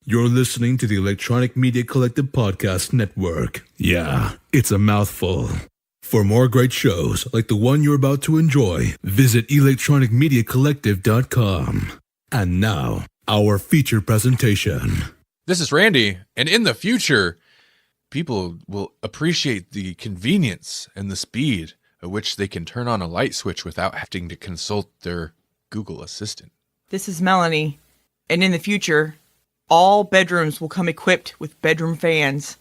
You're listening to the Electronic Media Collective Podcast Network. Yeah, it's a mouthful. For more great shows like the one you're about to enjoy, visit electronicmediacollective.com. And now, our feature presentation. This is Randy, and in the future, people will appreciate the convenience and the speed at which they can turn on a light switch without having to consult their Google Assistant. This is Melanie, and in the future, all bedrooms will come equipped with bedroom fans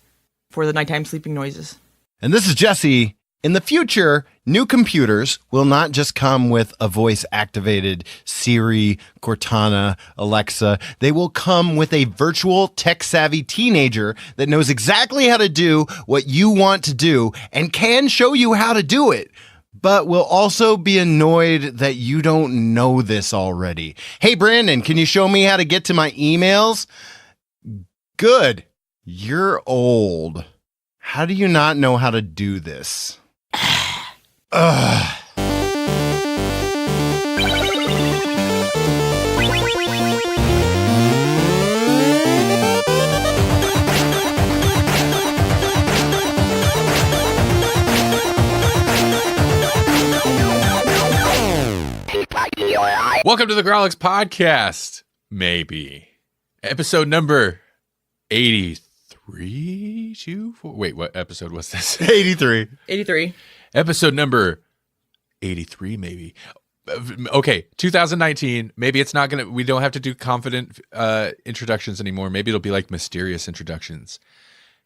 for the nighttime sleeping noises. And this is Jesse. In the future, new computers will not just come with a voice-activated Siri, Cortana, Alexa. They will come with a virtual tech-savvy teenager that knows exactly how to do what you want to do and can show you how to do it, but will also be annoyed that you don't know this already. Hey, Brandon, can you show me how to get to my emails? Good. You're old. How do you not know how to do this? Ugh. Welcome to the Grawlix podcast, maybe. Episode number 83? Wait, what episode was this? 83. 83. Episode number 83, maybe. Okay, 2019. Maybe it's not going to, we don't have to do confident introductions anymore. Maybe it'll be like mysterious introductions.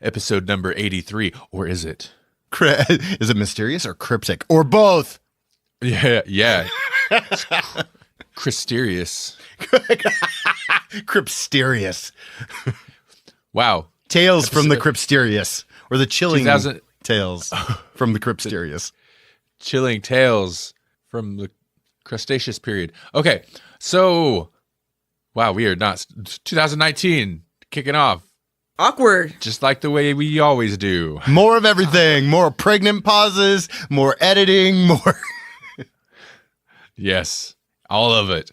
Episode number 83, or is it? Is it mysterious or cryptic? Or both? Yeah. Crysterious. Crypsterious. Wow. Tales from the Crypsterious. Or the chilling tales from the Crypsterious. Chilling tales from the Cretaceous period. Okay, so, wow, we are not, 2019, kicking off. Awkward. Just like the way we always do. More of everything. More pregnant pauses. More editing. More... Yes, all of it.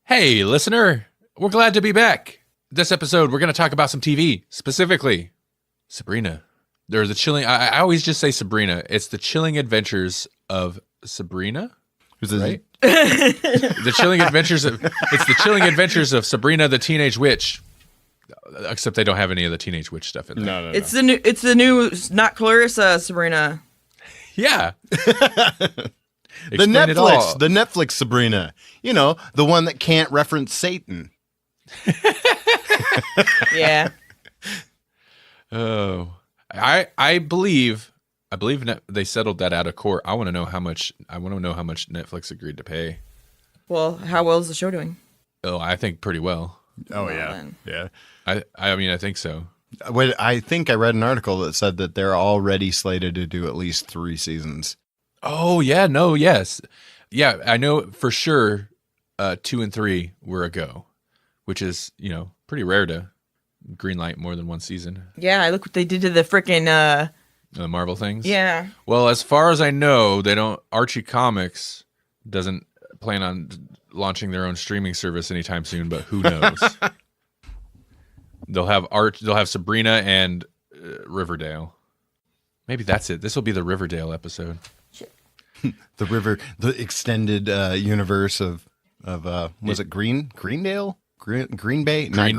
Hey, listener, we're glad to be back. This episode, we're going to talk about some TV, specifically Sabrina. There's the chilling, I always just say Sabrina. It's the chilling adventures of Sabrina, right? It's the chilling adventures of Sabrina the Teenage Witch. Except they don't have any of the Teenage Witch stuff in there. No. It's the new, not Clarissa Sabrina. Yeah. The Netflix Sabrina. You know, the one that can't reference Satan. Yeah. Oh, I believe they settled that out of court. I want to know how much Netflix agreed to pay. Well, how well is the show doing? Oh, I think pretty well. Oh, Well, yeah. then. Yeah. I mean, I think so. I think I read an article that said that they're already slated to do at least 3 seasons. Oh, yeah. No, yes. Yeah, I know for sure 2 and 3 were a go, which is, pretty rare to greenlight more than one season. Yeah, look what they did to the frickin' The Marvel things? yeah. Well, as far as I know, Archie Comics doesn't plan on launching their own streaming service anytime soon, but who knows? They'll have Sabrina and Riverdale. Maybe that's it. This will be the Riverdale episode. The extended universe of was it Greendale? Green Bay? Not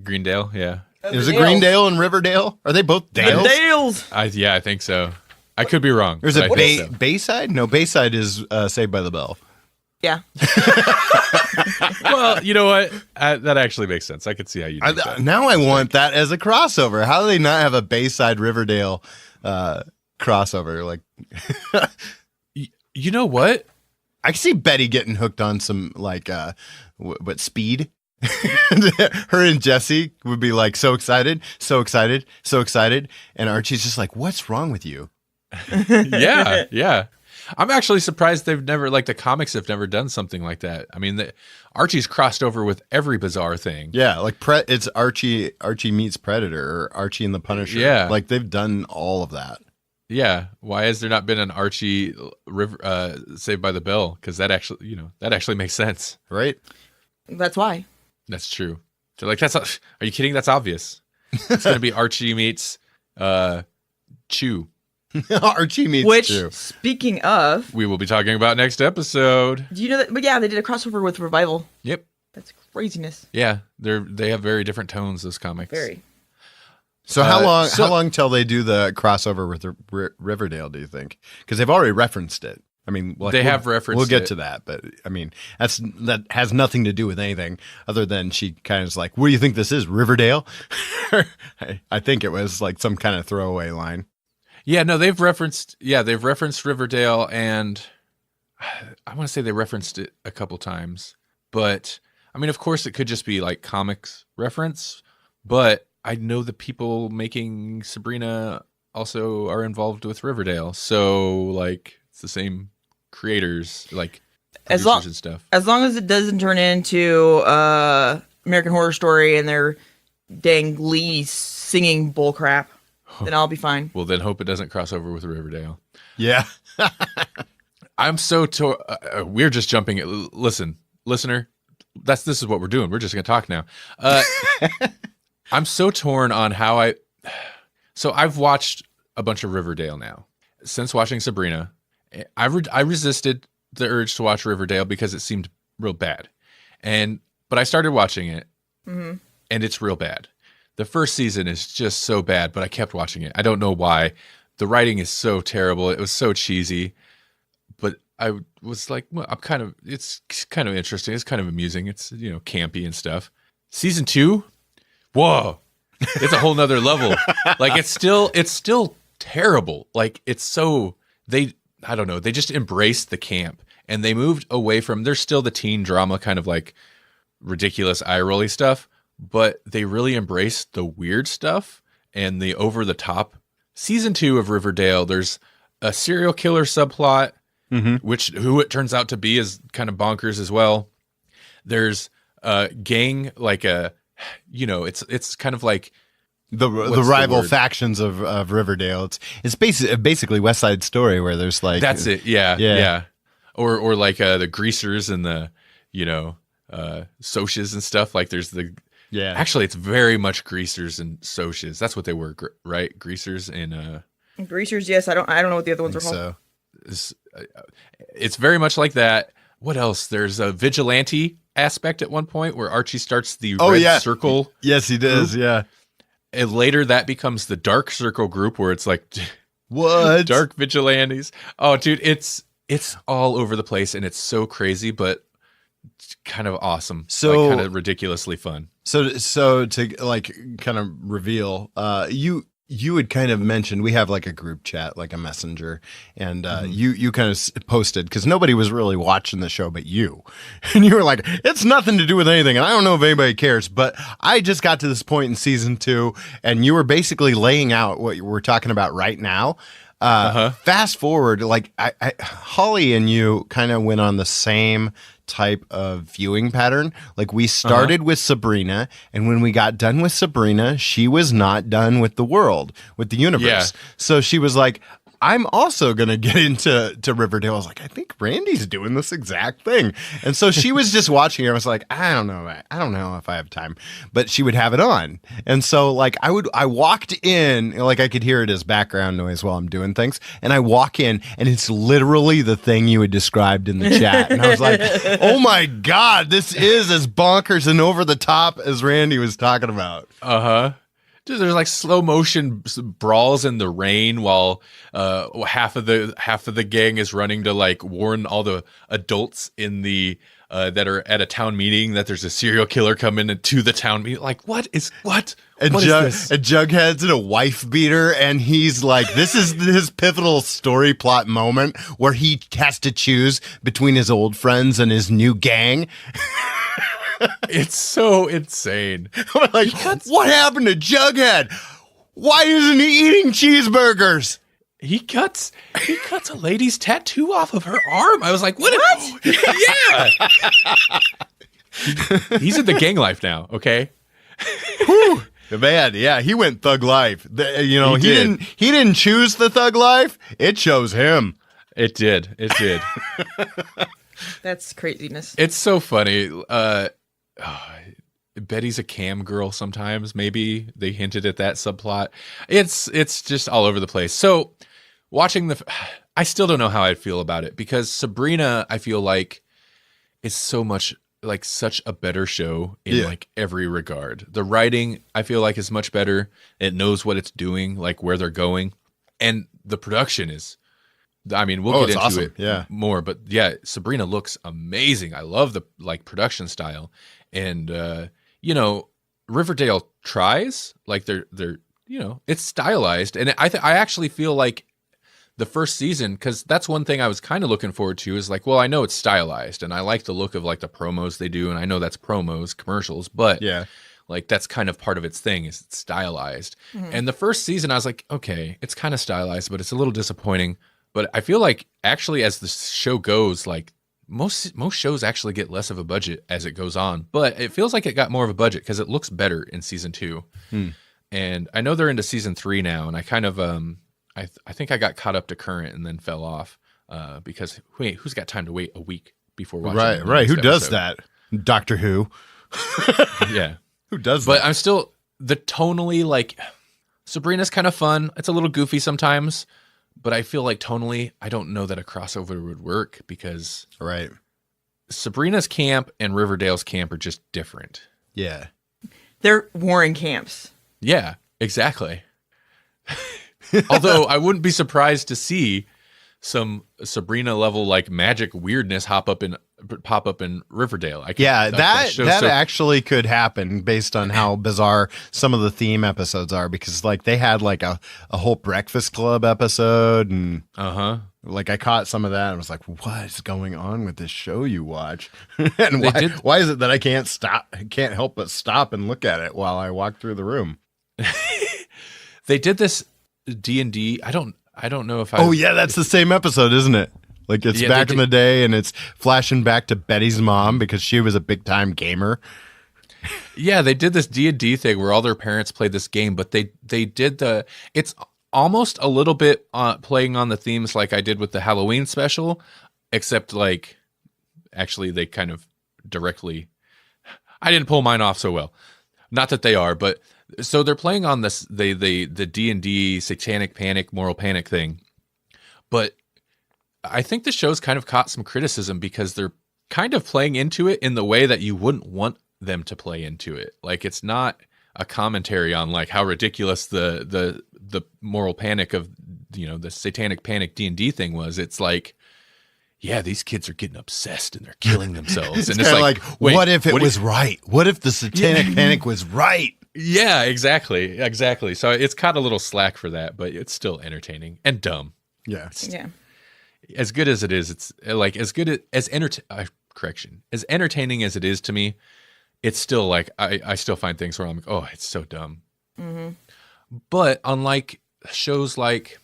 Greendale, yeah. Is it Greendale and Riverdale? Are they both Dales? The Dales. I think so. I could be wrong. Or is but it I think so. Bayside? No, Bayside is Saved by the Bell. Yeah. Well, you know what? That actually makes sense. I could see how you do that. Now I want that as a crossover. How do they not have a Bayside Riverdale crossover? Like, you know what? I can see Betty getting hooked on some what speed. Her and Jesse would be like so excited, and Archie's just like, "What's wrong with you?" Yeah. I'm actually surprised they've never, the comics have never done something like that. I mean, Archie's crossed over with every bizarre thing. Yeah, like it's Archie meets Predator, or Archie and the Punisher. Yeah, like they've done all of that. Yeah, why has there not been an Archie Saved by the Bell? Because that actually makes sense, right? That's why. That's true. So like, are you kidding? That's obvious. It's going to be Archie meets Chew. Archie meets Which, Chew. speaking of, We will be talking about next episode. do you know that? But yeah, they did a crossover with Revival. Yep. That's craziness. Yeah, they have very different tones, those comics. Very. So how long? so- how long till they do the crossover with the Riverdale? Do you think? Because they've already referenced it. I mean, like, They have referenced We'll get it. to that, but I mean, that has nothing to do with anything other than she kind of is like, "What do you think this is, Riverdale?" I think it was like some kind of throwaway line. Yeah, no, they've referenced Riverdale, and I want to say they referenced it a couple times. But I mean, of course, it could just be like comics reference. But I know the people making Sabrina also are involved with Riverdale, so like it's the same creators, like As producers long- and stuff. As long as it doesn't turn into American Horror Story and their dang Lee singing bullcrap, then I'll be fine. Well, then hope it doesn't cross over with Riverdale. Yeah. I'm so we're just jumping. Listen, listener, this is what we're doing. We're just gonna talk now. I'm so torn on how So I've watched a bunch of Riverdale now since watching Sabrina. I resisted the urge to watch Riverdale because it seemed real bad, but I started watching it, and it's real bad. The first season is just so bad, but I kept watching it. I don't know why. The writing is so terrible. It was so cheesy, but I was like, well, it's kind of interesting. It's kind of amusing. It's, campy and stuff. Season 2, whoa, it's a whole nother level. Like it's still terrible. Like it's so, I don't know. They just embraced the camp and they moved away from, there's still the teen drama kind of like ridiculous eye rolly stuff, but they really embraced the weird stuff and the over the top. Season 2 of Riverdale, there's a serial killer subplot, who it turns out to be is kind of bonkers as well. There's a gang, like it's kind of like the rival factions of Riverdale. It's basically West Side Story where there's like that's it. Yeah. Or like the greasers and the socias and stuff. Like there's the Actually, it's very much greasers and socias. That's what they were, right? Greasers and Greasers. Yes, I don't know what the other ones are called. So it's very much like that. What else? There's a vigilante aspect at one point where Archie starts the Red Circle. Yes, he does. Group. Yeah. And later that becomes the Dark Circle group where it's like what? Dark vigilantes. Oh, dude, it's all over the place and it's so crazy, but kind of awesome. So kind of ridiculously fun. So to like kind of reveal, you had kind of mentioned we have like a group chat, like a messenger, and you kind of posted because nobody was really watching the show but you, and you were like, it's nothing to do with anything, and I don't know if anybody cares, but I just got to this point in season 2, and you were basically laying out what we're talking about right now. Fast forward, like Holly and you kind of went on the same type of viewing pattern. Like we started with Sabrina, and when we got done with Sabrina, she was not done with the world, with the universe. Yeah. So she was like, I'm also going to get into Riverdale. I was like, I think Randy's doing this exact thing. And so she was just watching it. I was like, I don't know if I have time, but she would have it on. And so like I walked in, like I could hear it as background noise while I'm doing things. And I walk in and it's literally the thing you had described in the chat. And I was like, oh my God, this is as bonkers and over the top as Randy was talking about. Dude, there's like slow motion brawls in the rain while half of the gang is running to like warn all the adults in the that are at a town meeting that there's a serial killer coming into the town meeting. Like what? And What is this? And Jughead's in a wife beater, and he's like, this is his pivotal story plot moment where he has to choose between his old friends and his new gang. It's so insane. Like, what happened to Jughead? Why isn't he eating cheeseburgers? He cuts a lady's tattoo off of her arm. I was like, what? Yeah. He's in the gang life now, okay? Whew. Man, yeah, he went thug life. He didn't choose the thug life. It chose him. It did. That's craziness. It's so funny. Betty's a cam girl sometimes. Maybe they hinted at that subplot. It's just all over the place. So watching I still don't know how I'd feel about it because Sabrina, I feel like is so much like such a better show in like every regard. The writing I feel like is much better. It knows what it's doing, like where they're going, and the production is. I mean, we'll get into it more, but yeah, Sabrina looks amazing. I love the like production style, and you know, Riverdale tries like they're you know, it's stylized, and I actually feel like the first season, because that's one thing I was kind of looking forward to is like, well, I know it's stylized, and I like the look of like the promos they do, and I know that's promos, commercials, but yeah. Like that's kind of part of its thing is it's stylized. Mm-hmm. And the first season, I was like, okay, it's kind of stylized, but it's a little disappointing. But I feel like actually as the show goes, like most shows actually get less of a budget as it goes on. But it feels like it got more of a budget because it looks better in season 2. And I know they're into season 3 now. And I kind of, I think I got caught up to current and then fell off because wait, who's got time to wait a week before watching? Right. Who does that? Doctor Who. Yeah. Who does that? But I'm still, the tonally, like, Sabrina's kind of fun. It's a little goofy sometimes. But I feel like tonally, I don't know that a crossover would work because Sabrina's camp and Riverdale's camp are just different. Yeah. They're warring camps. Yeah, exactly. Although I wouldn't be surprised to see some Sabrina level like magic weirdness pop up in Riverdale. That actually could happen based on how bizarre some of the theme episodes are, because like they had like a whole Breakfast Club episode and like I caught some of that and was like, what is going on with this show you watch? And why is it that I can't help but stop and look at it while I walk through the room? They did this D&D. I don't know if I. Oh yeah, that's the same episode, isn't it? Like it's back in the day, and it's flashing back to Betty's mom because she was a big time gamer. Yeah, they did this D&D thing where all their parents played this game, but they did it's almost a little bit playing on the themes like I did with the Halloween special, except like actually they kind of directly. I didn't pull mine off so well. Not that they are, but so they're playing on this the D&D satanic panic, moral panic thing. But I think the show's kind of caught some criticism because they're kind of playing into it in the way that you wouldn't want them to play into it. Like it's not a commentary on like how ridiculous the moral panic of, you know, the satanic panic D&D thing was. It's like, yeah, these kids are getting obsessed and they're killing themselves. And it's like wait, what if it was right? What if the satanic panic was right? Yeah, exactly. So it's caught a little slack for that, but it's still entertaining and dumb. Yeah. As good as it is, it's like as good as entertaining as it is to me, it's still like I still find things where I'm like, oh, it's so dumb. Mm-hmm. But unlike shows like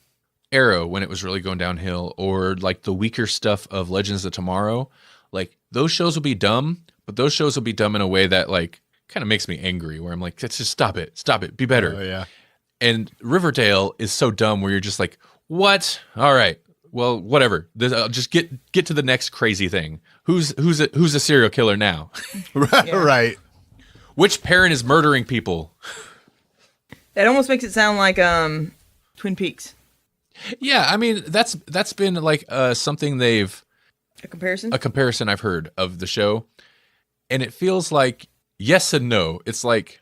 Arrow when it was really going downhill, or like the weaker stuff of Legends of Tomorrow, like those shows will be dumb, but those shows will be dumb in a way that like kind of makes me angry, where I'm like, let's just stop it, be better. Oh, yeah. And Riverdale is so dumb where you're just like, what? All right. Well, whatever. Just get to the next crazy thing. Who's a serial killer now? Right. Which parent is murdering people? That almost makes it sound like Twin Peaks. Yeah, I mean that's been like something they've a comparison I've heard of the show, and it feels like yes and no. It's like,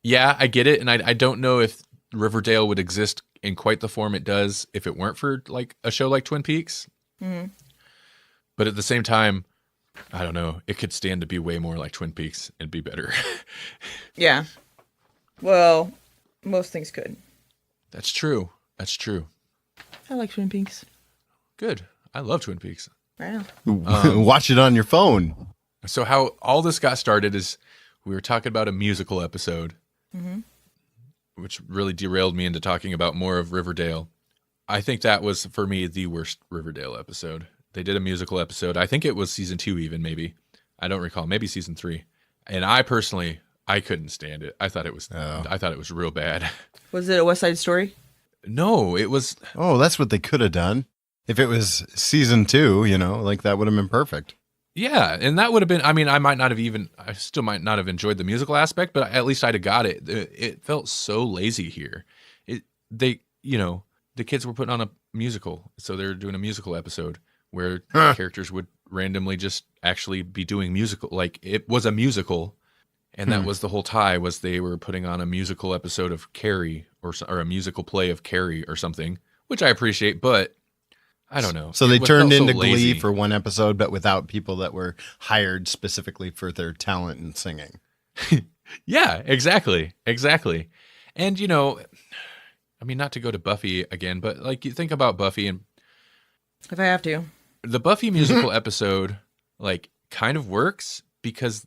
yeah, I get it, and I don't know if Riverdale would exist in quite the form it does if it weren't for like a show like Twin Peaks. Mm-hmm. But at the same time, I don't know. It could stand to be way more like Twin Peaks and be better. Yeah. Well, most things could. That's true. I like Twin Peaks. Good. I love Twin Peaks. Wow. Watch it on your phone. So how all this got started is we were talking about a musical episode. Mm-hmm. Which really derailed me into talking about more of Riverdale. I think that was, for me, the worst Riverdale episode. They did a musical episode. I think it was season 2 even, maybe. I don't recall. Maybe season 3. And I personally, I couldn't stand it. I thought it was real bad. Was it a West Side Story? No, it was... Oh, that's what they could have done. If it was season 2, you know, like that would have been perfect. Yeah, and that would have been. I mean, I still might not have enjoyed the musical aspect, but at least I'd have got it. It felt so lazy here. The kids were putting on a musical, so they're doing a musical episode where characters would randomly just actually be doing musical. Like it was a musical, and that was the whole tie. Was they were putting on a musical episode of Carrie or a musical play of Carrie or something, which I appreciate, but. I don't know. So they turned into lazy. Glee for one episode, but without people that were hired specifically for their talent in singing. Yeah, exactly. And, I mean, not to go to Buffy again, but like you think about Buffy and If I have to. the Buffy musical episode, like kind of works because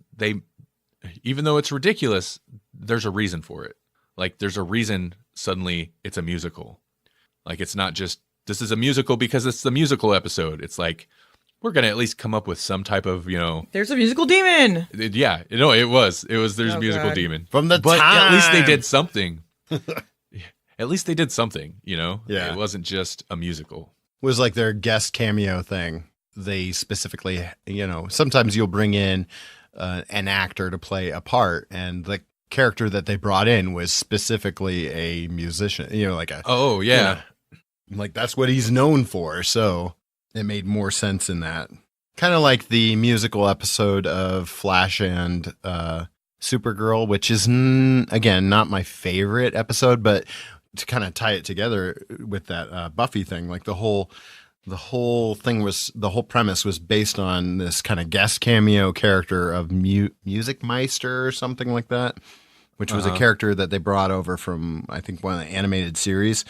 even though it's ridiculous, there's a reason for it. Like there's a reason suddenly it's a musical. Like it's not just, this is a musical because it's the musical episode. It's like, we're going to at least come up with some type of, There's a musical demon. Yeah, it was, there's a musical God. demon. From the but time. at least they did something. At least they did something, Yeah. It wasn't just a musical. It was like their guest cameo thing. They specifically, sometimes you'll bring in an actor to play a part, and the character that they brought in was specifically a musician, like a, Oh, yeah. like that's what he's known for. So it made more sense in that. Kind of like the musical episode of Flash and Supergirl, which is, again, not my favorite episode, but to kind of tie it together with that Buffy thing, like the whole premise was based on this kind of guest cameo character of Music Meister or something like that, which was a character that they brought over from, I think, one of the animated series.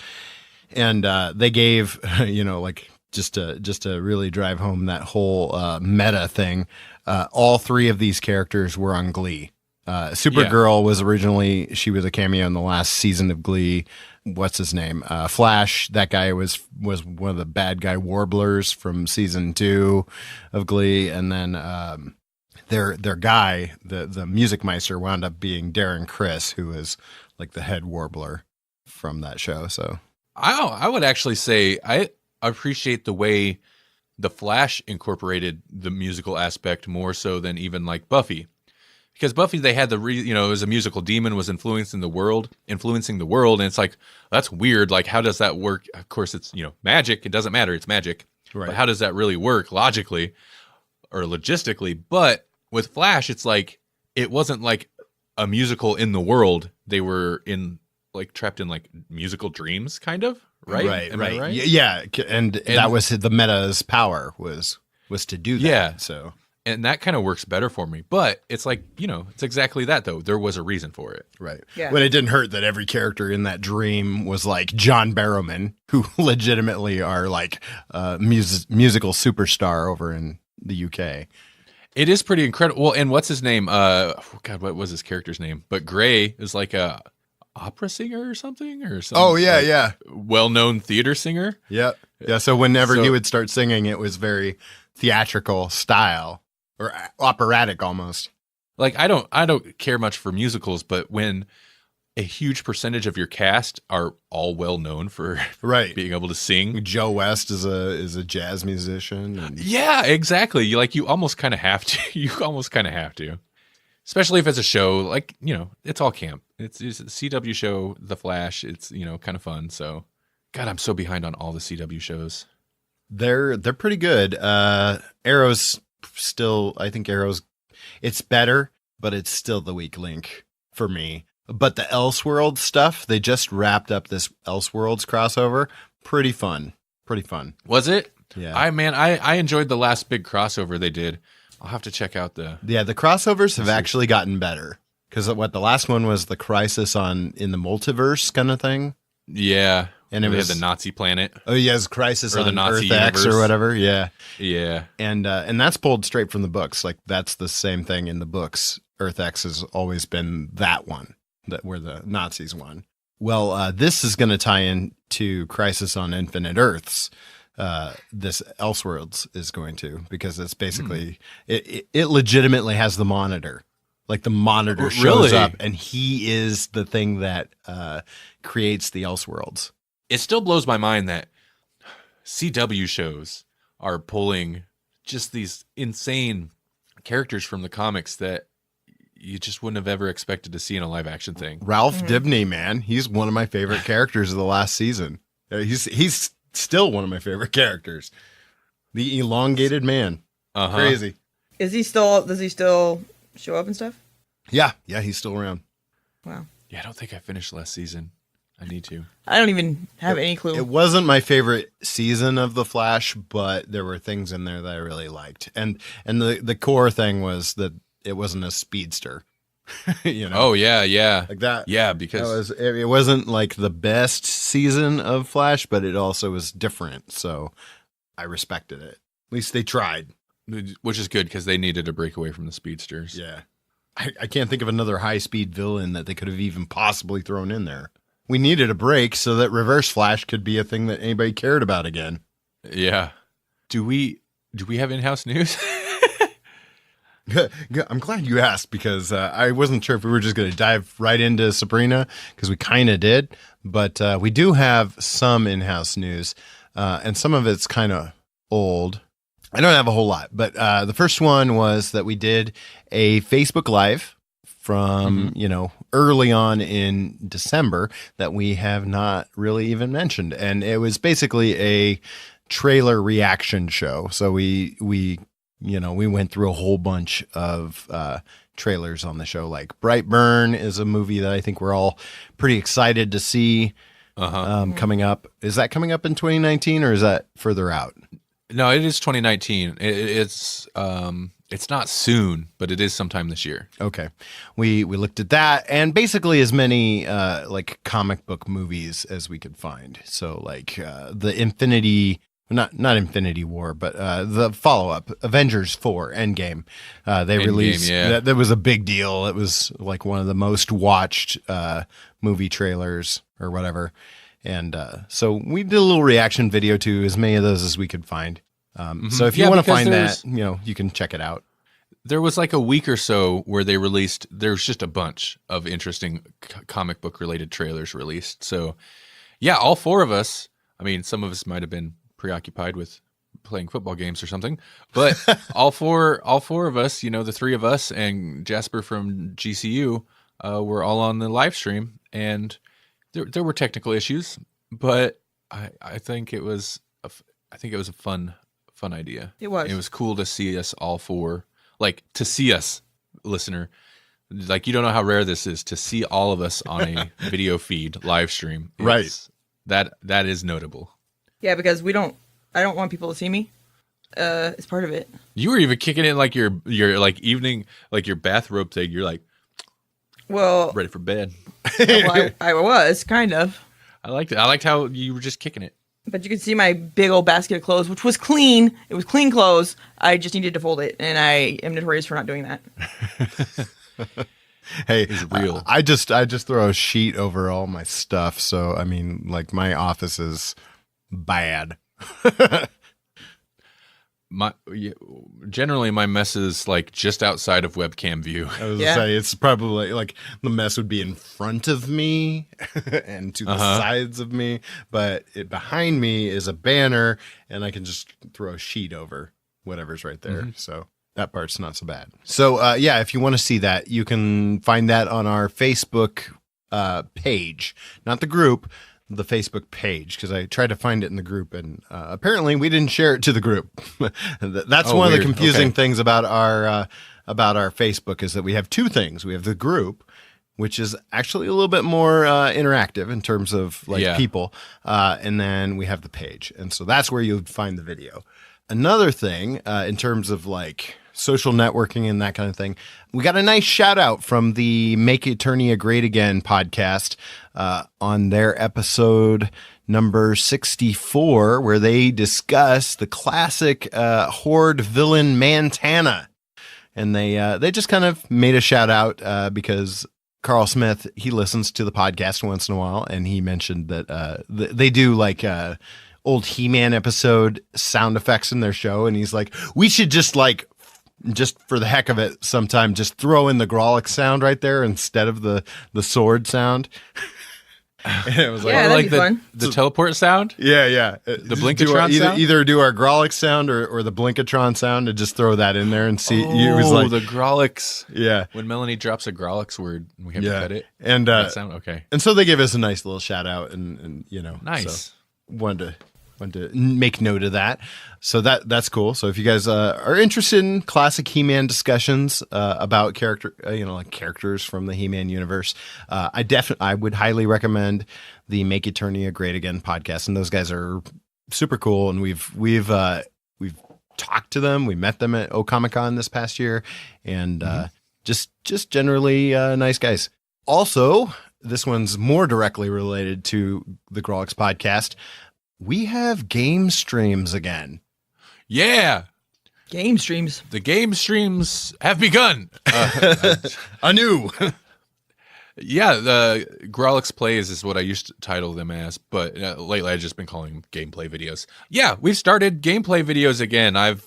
And they gave, like just to really drive home that whole meta thing. All three of these characters were on Glee. Supergirl was originally, she was a cameo in the last season of Glee. What's his name? Flash. That guy was one of the bad guy warblers from season 2 of Glee, and then their guy, the Music Meister, wound up being Darren Criss, who was like the head warbler from that show. So. I would actually say I appreciate the way the Flash incorporated the musical aspect more so than even like Buffy, because Buffy, they had it was a musical demon was influencing the world, and it's like, that's weird. Like, how does that work? Of course, it's magic. It doesn't matter. It's magic. Right. But how does that really work logically or logistically? But with Flash, it's like it wasn't like a musical in the world. They were trapped in like musical dreams, kind of, right? Am I right? Yeah, and that was the meta's power was to do that. Yeah. So, and that kind of works better for me. But it's like, it's exactly that though. There was a reason for it. right. Yeah. But it didn't hurt that every character in that dream was like John Barrowman, who legitimately are like musical superstar over in the UK. It is pretty incredible. Well, and what's his name? God, what was his character's name? But Gray is like a opera singer or something, Oh yeah. well-known theater singer. Yeah. So whenever he would start singing, it was very theatrical style or operatic almost. Like I don't care much for musicals, but when a huge percentage of your cast are all well known for being able to sing. Joe West is a jazz musician. And... Yeah, exactly. You almost kind of have to. Especially if it's a show, like, it's all camp. It's a CW show, The Flash. It's, kind of fun. So, God, I'm so behind on all the CW shows. They're pretty good. Arrow's still, I think Arrow's, it's better, but it's still the weak link for me. But the Elseworlds stuff, they just wrapped up this Elseworlds crossover. Pretty fun. Was it? Yeah. I enjoyed the last big crossover they did. I'll have to check out the crossovers have actually gotten better, because the last one was the Crisis in the Multiverse kind of thing. Yeah, and it was the Nazi planet. Oh yes, Crisis or on the Nazi Earth X universe. or whatever. Yeah, and that's pulled straight from the books. Like that's the same thing in the books. Earth X has always been that one where the Nazis won. Well, this is going to tie into Crisis on Infinite Earths. This Elseworlds is going to, because it's basically it legitimately has the Monitor. Like the Monitor shows up, and he is the thing that creates the Elseworlds. It still blows my mind that CW shows are pulling just these insane characters from the comics that you just wouldn't have ever expected to see in a live action thing. Ralph Dibny, man, he's one of my favorite characters of the last season. He's still one of my favorite characters. The elongated man. Crazy. Does he still show up and stuff? Yeah, he's still around. Wow. Yeah, I don't think I finished last season. I need to. I don't even have any clue. It wasn't my favorite season of The Flash, but there were things in there that I really liked. And the core thing was that it wasn't a speedster. You know? Oh, yeah. Like that. Yeah, because it wasn't like the best season of Flash, but it also was different. So I respected it. At least they tried. which is good because they needed to break away from the speedsters. Yeah. I can't think of another high-speed villain that they could have even possibly thrown in there. We needed a break so that Reverse Flash could be a thing that anybody cared about again. Yeah. Do we have in-house news? I'm glad you asked because I wasn't sure if we were just going to dive right into Sabrina because we kind of did. But we do have some in-house news, and some of it's kind of old. I don't have a whole lot, but the first one was that we did a Facebook Live from, early on in December that we have not really even mentioned. And it was basically a trailer reaction show. So we went through a whole bunch of trailers on the show. Like Brightburn is a movie that I think we're all pretty excited to see coming up. Is that coming up in 2019 or is that further out? No, it is 2019. It's not soon, but it is sometime this year. Okay. We looked at that and basically as many like comic book movies as we could find. So like the not Infinity War, but the follow-up, Avengers 4, Endgame. They released, that was a big deal. It was like one of the most watched movie trailers or whatever. And so we did a little reaction video to as many of those as we could find. So if you want to find that, you can check it out. There was like a week or so where they released, there's just a bunch of interesting comic book related trailers released. So yeah, all four of us, I mean, some of us might have been preoccupied with playing football games or something, but all four of us, the three of us and Jasper from GCU, were all on the live stream, and there were technical issues, but I think it was a fun idea. It was. It was cool to see us all four, like to see us, listener. Like you don't know how rare this is to see all of us on a video feed live stream. Right. That is notable. Yeah, because I don't want people to see me. It's part of it. You were even kicking in like your like evening, like your bathrobe thing. You're like, well, ready for bed. Well, I was kind of. I liked it. I liked how you were just kicking it. But you could see my big old basket of clothes, which was clean. It was clean clothes. I just needed to fold it, and I am notorious for not doing that. Hey, it's real. I just throw a sheet over all my stuff. So I mean, like my office is bad. Generally my mess is like just outside of webcam view. I was gonna say it's probably like the mess would be in front of me and to the sides of me, but behind me is a banner and I can just throw a sheet over whatever's right there. So that part's not so bad. So if you want to see that, you can find that on our Facebook page, not the group, the Facebook page, because I tried to find it in the group and apparently we didn't share it to the group. That's one of the confusing things about our Facebook is that we have two things. We have the group, which is actually a little bit more interactive in terms of people, and then we have the page, and so that's where you'd find the video. Another thing in terms of like social networking and that kind of thing, we got a nice shout out from the Make Eternia Great Again podcast on their episode number 64, where they discuss the classic Horde villain Montana. And they just kind of made a shout out because Carl Smith, he listens to the podcast once in a while, and he mentioned that they do like old He-Man episode sound effects in their show, and he's like, we should just for the heck of it sometime just throw in the Grawlix sound right there instead of the sword sound. And it was like, Yeah, that'd be fun. the teleport sound. yeah. The Blinkatron sound? Either do our Grawlix sound or the Blinkatron sound, and just throw that in there and see. It was like the Grawlix. Yeah. When Melanie drops a Grawlix word, we have to cut it. And that sound okay. And so they gave us a nice little shout out, and Nice. So wanted to make note of that. So that's cool. So if you guys are interested in classic He-Man discussions about characters from the He-Man universe, I would highly recommend the Make Eternia Great Again podcast. And those guys are super cool. And we've talked to them. We met them at Comic-Con this past year, and just generally nice guys. Also, this one's more directly related to the Grawlix podcast. We have game streams again. Yeah. Game streams. The game streams have begun. Anew. Yeah, the Grawlix Plays is what I used to title them as, but lately I've just been calling them gameplay videos. Yeah, we've started gameplay videos again. I've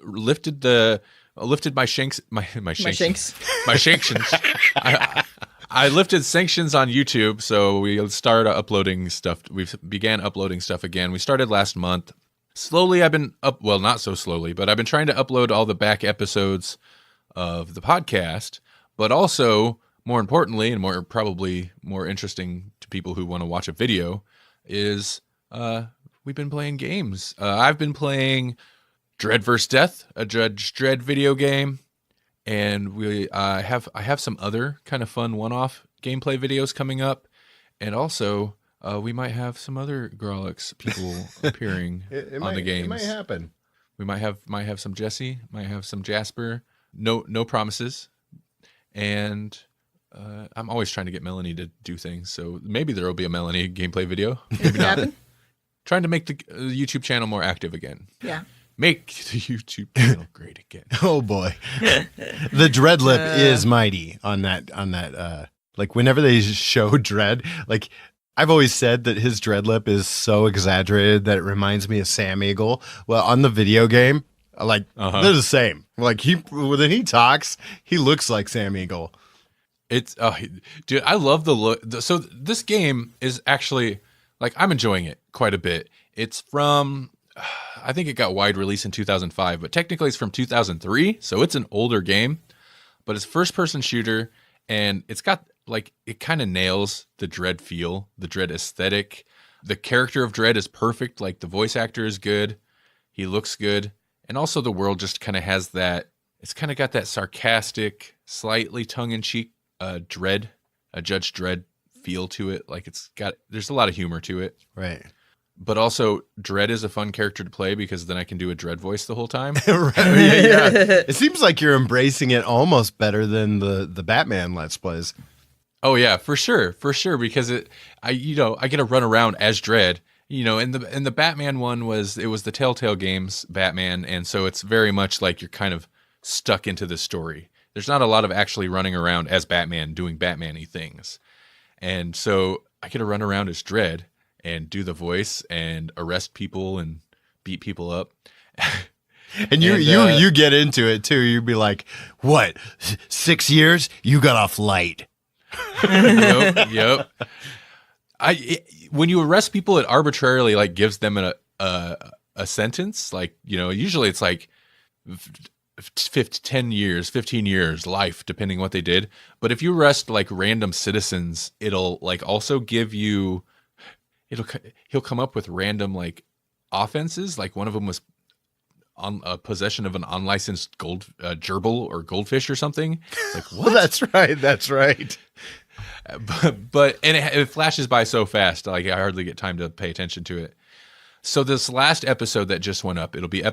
lifted my shanks. I lifted sanctions on YouTube, so we started uploading stuff. We began uploading stuff again. We started last month. Slowly, I've been not so slowly, but I've been trying to upload all the back episodes of the podcast, but also, more importantly, and probably more interesting to people who want to watch a video, is we've been playing games. I've been playing Dredd vs. Death, a Judge Dredd video game. And I have some other kind of fun one-off gameplay videos coming up, and also we might have some other Grawlix people appearing on the games. It might happen. We might have some Jesse, might have some Jasper. No promises. And I'm always trying to get Melanie to do things, so maybe there will be a Melanie gameplay video. Maybe not. Trying to make the YouTube channel more active again. Yeah. Make the YouTube channel great again. Oh boy, the Dredd lip is mighty on that. Like whenever they show Dredd, like I've always said that his Dredd lip is so exaggerated that it reminds me of Sam Eagle. Well, on the video game, like they're the same. Like when he talks, he looks like Sam Eagle. It's dude, I love the look. So this game is actually like I'm enjoying it quite a bit. It's from. I think it got wide release in 2005, but technically it's from 2003, so it's an older game, but it's first-person shooter, and it's got, like, it kind of nails the Dredd feel, the Dredd aesthetic. The character of Dredd is perfect, like, the voice actor is good, he looks good, and also the world just kind of has that, it's kind of got that sarcastic, slightly tongue-in-cheek Dredd, a Judge Dredd feel to it, like there's a lot of humor to it. Right. But also, Dredd is a fun character to play because then I can do a Dredd voice the whole time. Right. Yeah. It seems like you're embracing it almost better than the Batman Let's Plays. Oh yeah, for sure, because I get to run around as Dredd. And the Batman one was the Telltale Games Batman, and so it's very much like you're kind of stuck into the story. There's not a lot of actually running around as Batman doing Batman-y things, and so I get to run around as Dredd and do the voice and arrest people and beat people up. And you get into it too. You'd be like, what, 6 years? You got off light. Yep. When you arrest people, it arbitrarily like gives them a sentence. Like, usually it's like 10 years, 15 years, life, depending what they did. But if you arrest like random citizens, it'll like also give you, he'll come up with random like offenses. Like one of them was on possession of an unlicensed gerbil or goldfish or something. It's like, what? Well, that's right. But it flashes by so fast, like I hardly get time to pay attention to it. So this last episode that just went up, it'll be I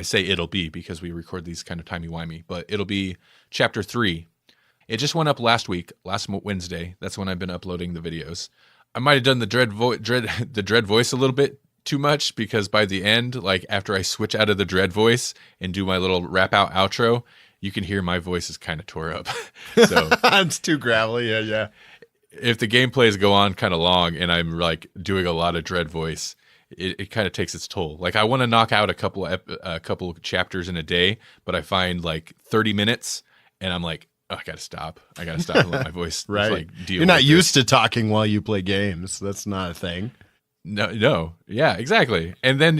say it'll be because we record these kind of timey-wimey, but it'll be chapter 3. It just went up last Wednesday. That's when I've been uploading the videos. I might have done the Dredd voice a little bit too much because by the end, like after I switch out of the Dredd voice and do my little rap out outro, you can hear my voice is kind of tore up. So it's too gravelly. Yeah. If the gameplays go on kind of long and I'm like doing a lot of Dredd voice, it kind of takes its toll. Like I want to knock out a couple chapters in a day, but I find like 30 minutes and I'm like, I gotta stop and let my voice Right. like deal. You're not with used to talking while you play games. That's not a thing. No, yeah, exactly. And then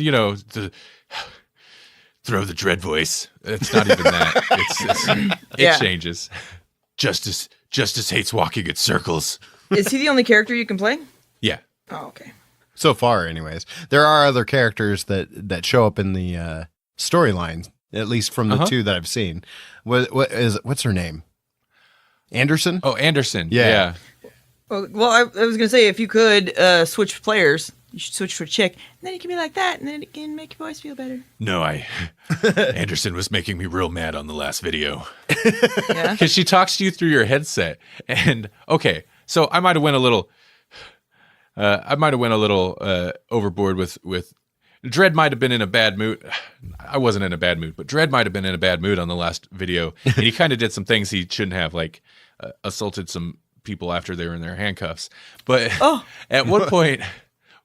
throw the Dredd voice. It's not even that. It changes. Justice hates walking in circles. Is he the only character you can play? Yeah. Oh, okay. So far, anyways. There are other characters that show up in the storyline, at least from the two that I've seen. What's her name? Anderson? Oh, Anderson. Yeah. Yeah. Well, I was going to say, if you could switch players, you should switch to a chick, and then it can be like that, and then it can make your voice feel better. No, Anderson was making me real mad on the last video. Yeah. Because she talks to you through your headset. And, okay, so I might have went a little overboard with Dredd might have been in a bad mood. I wasn't in a bad mood, but Dredd might have been in a bad mood on the last video. And he kind of did some things he shouldn't have, like assaulted some people after they were in their handcuffs. But at one point,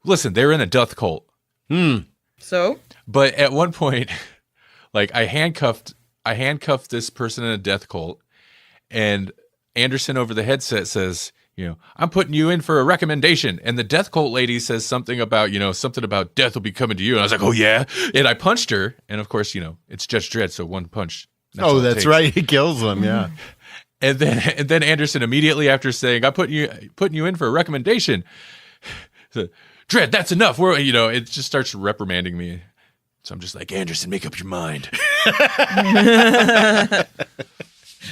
listen, they were in a death cult. So? But at one point, like I handcuffed this person in a death cult, and Anderson over the headset says, I'm putting you in for a recommendation. And the death cult lady says something about death will be coming to you. And I was like, oh yeah. And I punched her. And of course, it's Judge Dredd. So one punch. That's right. He kills them. Yeah. And then Anderson immediately after saying, I'm putting you in for a recommendation. So, Dredd, that's enough. It just starts reprimanding me. So I'm just like, Anderson, make up your mind.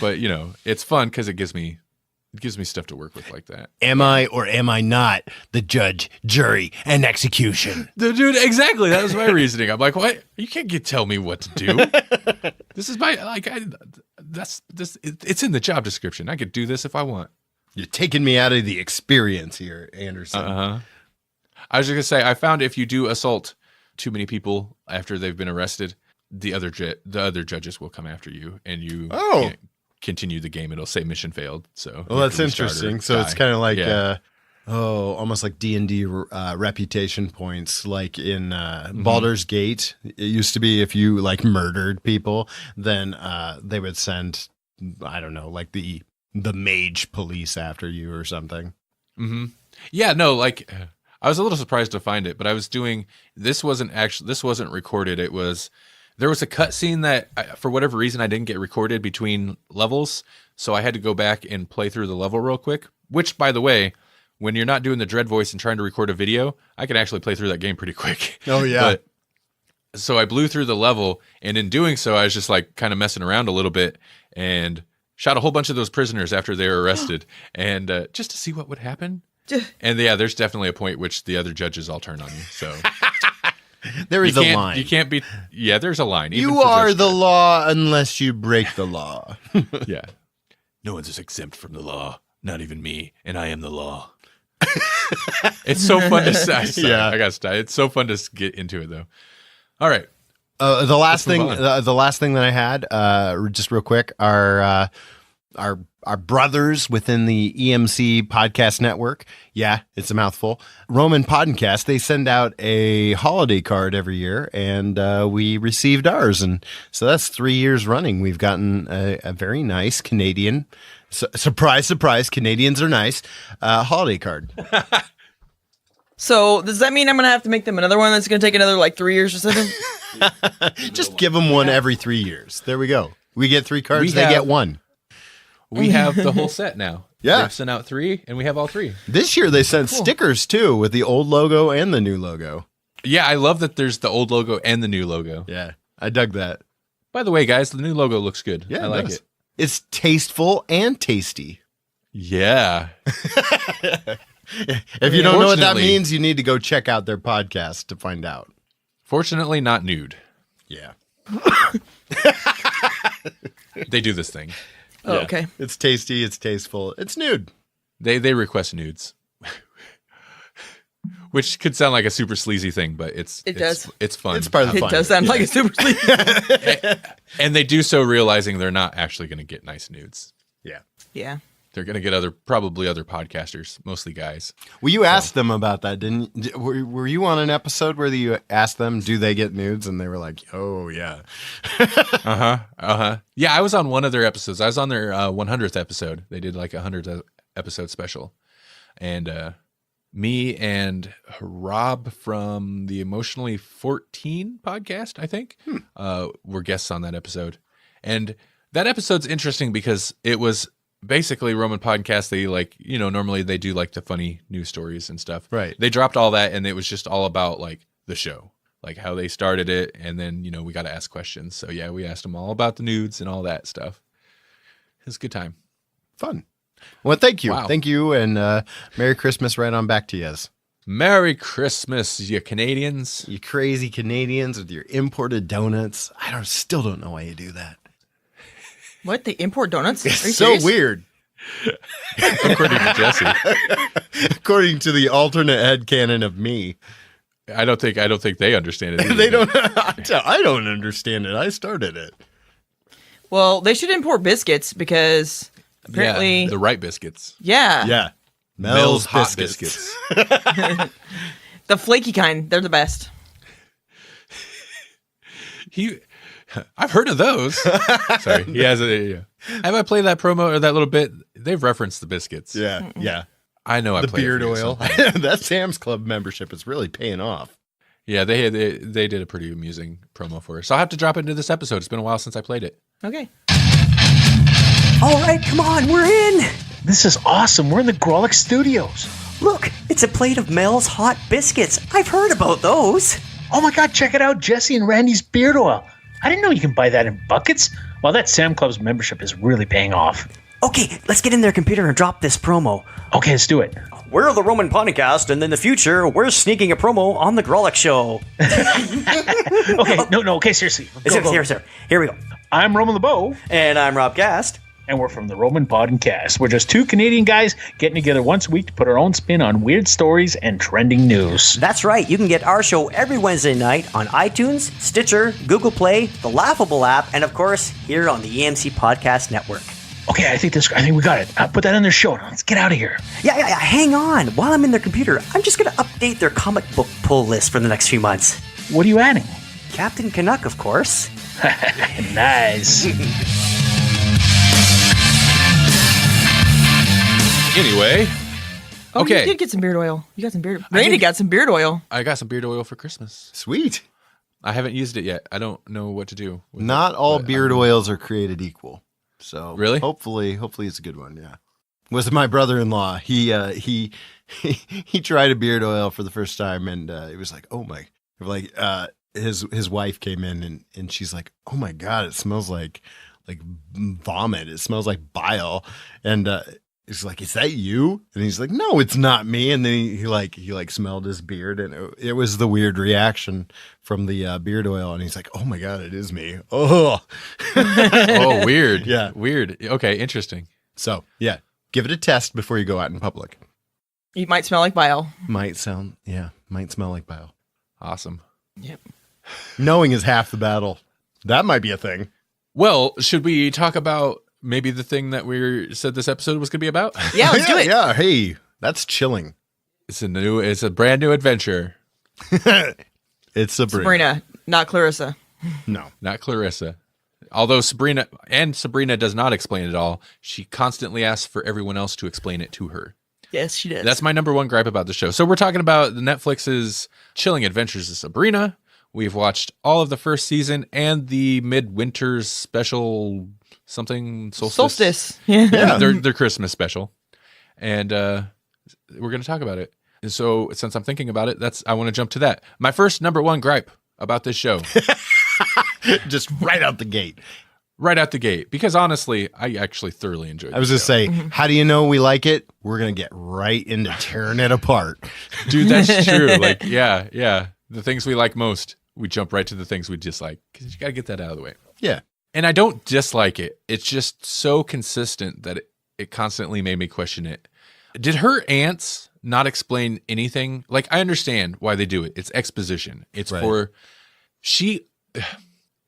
But it's fun because it gives me stuff to work with like that. Am I or am I not the judge, jury, and execution? Dude, exactly. That was my reasoning. I'm like, what? You can't tell me what to do. This is it's in the job description. I could do this if I want. You're taking me out of the experience here, Anderson. I was just gonna say, I found if you do assault too many people after they've been arrested, the other judges will come after you, and you can't continue the game. It'll say mission failed. So that's interesting. So it's kind of like almost like D&D reputation points, like in Baldur's Gate. It used to be if you like murdered people, then they would send, I don't know, like the mage police after you or something. Yeah, no, like I was a little surprised to find it, but I was doing this wasn't recorded. There was a cutscene that, for whatever reason, I didn't get recorded between levels, so I had to go back and play through the level real quick, which, by the way, when you're not doing the Dredd voice and trying to record a video, I can actually play through that game pretty quick. Oh, yeah. So I blew through the level, and in doing so, I was just like kind of messing around a little bit and shot a whole bunch of those prisoners after they were arrested, and just to see what would happen. And yeah, there's definitely a point which the other judges all turn on you, so... There is a line. You can't be. Yeah, there's a line. You are the law unless you break the law. Yeah. No one's exempt from the law. Not even me. And I am the law. It's so fun to say. Yeah. I got to stop. It's so fun to get into it, though. All right. The last thing that I had, just real quick, our brothers within the EMC podcast network. Yeah, it's a mouthful. Roman Podcast, they send out a holiday card every year, and we received ours. And so that's 3 years running. We've gotten a very nice Canadian, surprise, Canadians are nice, holiday card. So does that mean I'm going to have to make them another one that's going to take another 3 years or something? Just give them one every 3 years. There we go. We get 3 cards, they get one. We have the whole set now. Yeah. They've sent out 3, and we have all 3. This year they sent stickers, too, with the old logo and the new logo. Yeah, I love that there's the old logo and the new logo. Yeah, I dug that. By the way, guys, the new logo looks good. Yeah, I like it. It's tasteful and tasty. Yeah. If you don't know what that means, you need to go check out their podcast to find out. Fortunately, not nude. Yeah. They do this thing. Oh, Yeah. okay. It's tasty. It's tasteful. It's nude. They request nudes, which could sound like a super sleazy thing, but it does. It's fun. It's part of the It fun. does sound like a super sleep. And they do so realizing they're not actually going to get nice nudes. Yeah. Yeah. They're going to get probably other podcasters, mostly guys. Well, you asked them about that, didn't you? Were you on an episode where you asked them, do they get nudes? And they were like, oh, yeah. Yeah, I was on one of their episodes. I was on their 100th episode. They did like a 100th episode special. And me and Rob from the Emotionally 14 podcast, I think, were guests on that episode. And that episode's interesting because it was basically Roman podcast. They normally they do like the funny news stories and stuff. Right. They dropped all that and it was just all about like the show, like how they started it. And then, we got to ask questions. So yeah, we asked them all about the nudes and all that stuff. It was a good time. Fun. Well, thank you. Wow. Thank you. And Merry Christmas right on back to you. Merry Christmas, you Canadians. You crazy Canadians with your imported donuts. I still don't know why you do that. What? They import donuts? Are you It's so serious? weird. According to Jesse. According to the alternate headcanon of me. I don't think they understand it either. They don't. I don't understand it. I started it. Well, they should import biscuits because apparently, Yeah, the right biscuits. yeah, Yeah. Mel's hot biscuits. the flaky kind, they're the best. I've heard of those. Sorry, he has a. Yeah. Have I played that promo or that little bit? They've referenced the biscuits. Yeah. Yeah. I know. The beard oil. That Sam's Club membership is really paying off. Yeah, they did a pretty amusing promo for us. So I'll have to drop into this episode. It's been a while since I played it. Okay. All right, come on, we're in. This is awesome. We're in the Grawlix studios. Look, it's a plate of Mel's hot biscuits. I've heard about those. Oh my God, check it out. Jesse and Randy's beard oil. I didn't know you can buy that in buckets. Well, that Sam Club's membership is really paying off. Okay, let's get in their computer and drop this promo. Okay, let's do it. We're the Roman Podcast, and in the future, we're sneaking a promo on the Grawlix show. Okay, no, okay, seriously. Go. Here we go. I'm Roman LeBeau, And I'm Rob Gast. and we're from the Roman Podcast. We're just two Canadian guys getting together once a week to put our own spin on weird stories and trending news. That's right, you can get our show every Wednesday night on iTunes, Stitcher, Google Play, the Laughable app, and of course, here on the EMC Podcast Network. Okay, I think we got it. Put that on their show. Now, let's get out of here. Yeah, hang on. While I'm in their computer, I'm just going to update their comic book pull list for the next few months. What are you adding? Captain Canuck, of course. Nice. Anyway, Oh, okay. You did get some beard oil. You got some beard. Randy got some beard oil. I got some beard oil for Christmas. Sweet. I haven't used it yet. I don't know what to do with Not it, all but beard oils are created equal. So Really? hopefully it's a good one. Yeah. Was my brother-in-law. He tried a beard oil for the first time and it was like, oh my, like his wife came in and she's like, oh my God, it smells like vomit. It smells like bile. And he's like, is that you? And he's like, no, it's not me. And then he smelled his beard and it was the weird reaction from the beard oil. And he's like, oh my God, it is me. Oh, Oh, weird. Yeah. Weird. Okay, interesting. so yeah, give it a test before you go out in public. You might smell like bile. Might smell like bile. Awesome. Yep. Knowing is half the battle. That might be a thing. Well, should we talk about maybe the thing that we said this episode was going to be about? Yeah, let's do it. Yeah, hey, that's chilling. It's a brand new adventure. It's Sabrina. Sabrina, not Clarissa. No. Not Clarissa. Although Sabrina does not explain it all, she constantly asks for everyone else to explain it to her. Yes, she does. That's my number one gripe about the show. So we're talking about the Netflix's Chilling Adventures of Sabrina. We've watched all of the first season and the midwinter's special something solstice. Yeah. Yeah. their Christmas special. And we're going to talk about it. And so since I'm thinking about it, I want to jump to that. My first number one gripe about this show. Just right out the gate. Right out the gate. Because honestly, I actually thoroughly enjoyed it. I was just say, how do you know we like it? We're going to get right into tearing it apart. Dude, that's true. Like, yeah. The things we like most, we jump right to the things we dislike. Because you got to get that out of the way. Yeah. And I don't dislike it. It's just so consistent that it constantly made me question it. Did her aunts not explain anything? Like, I understand why they do it. It's exposition. It's Right.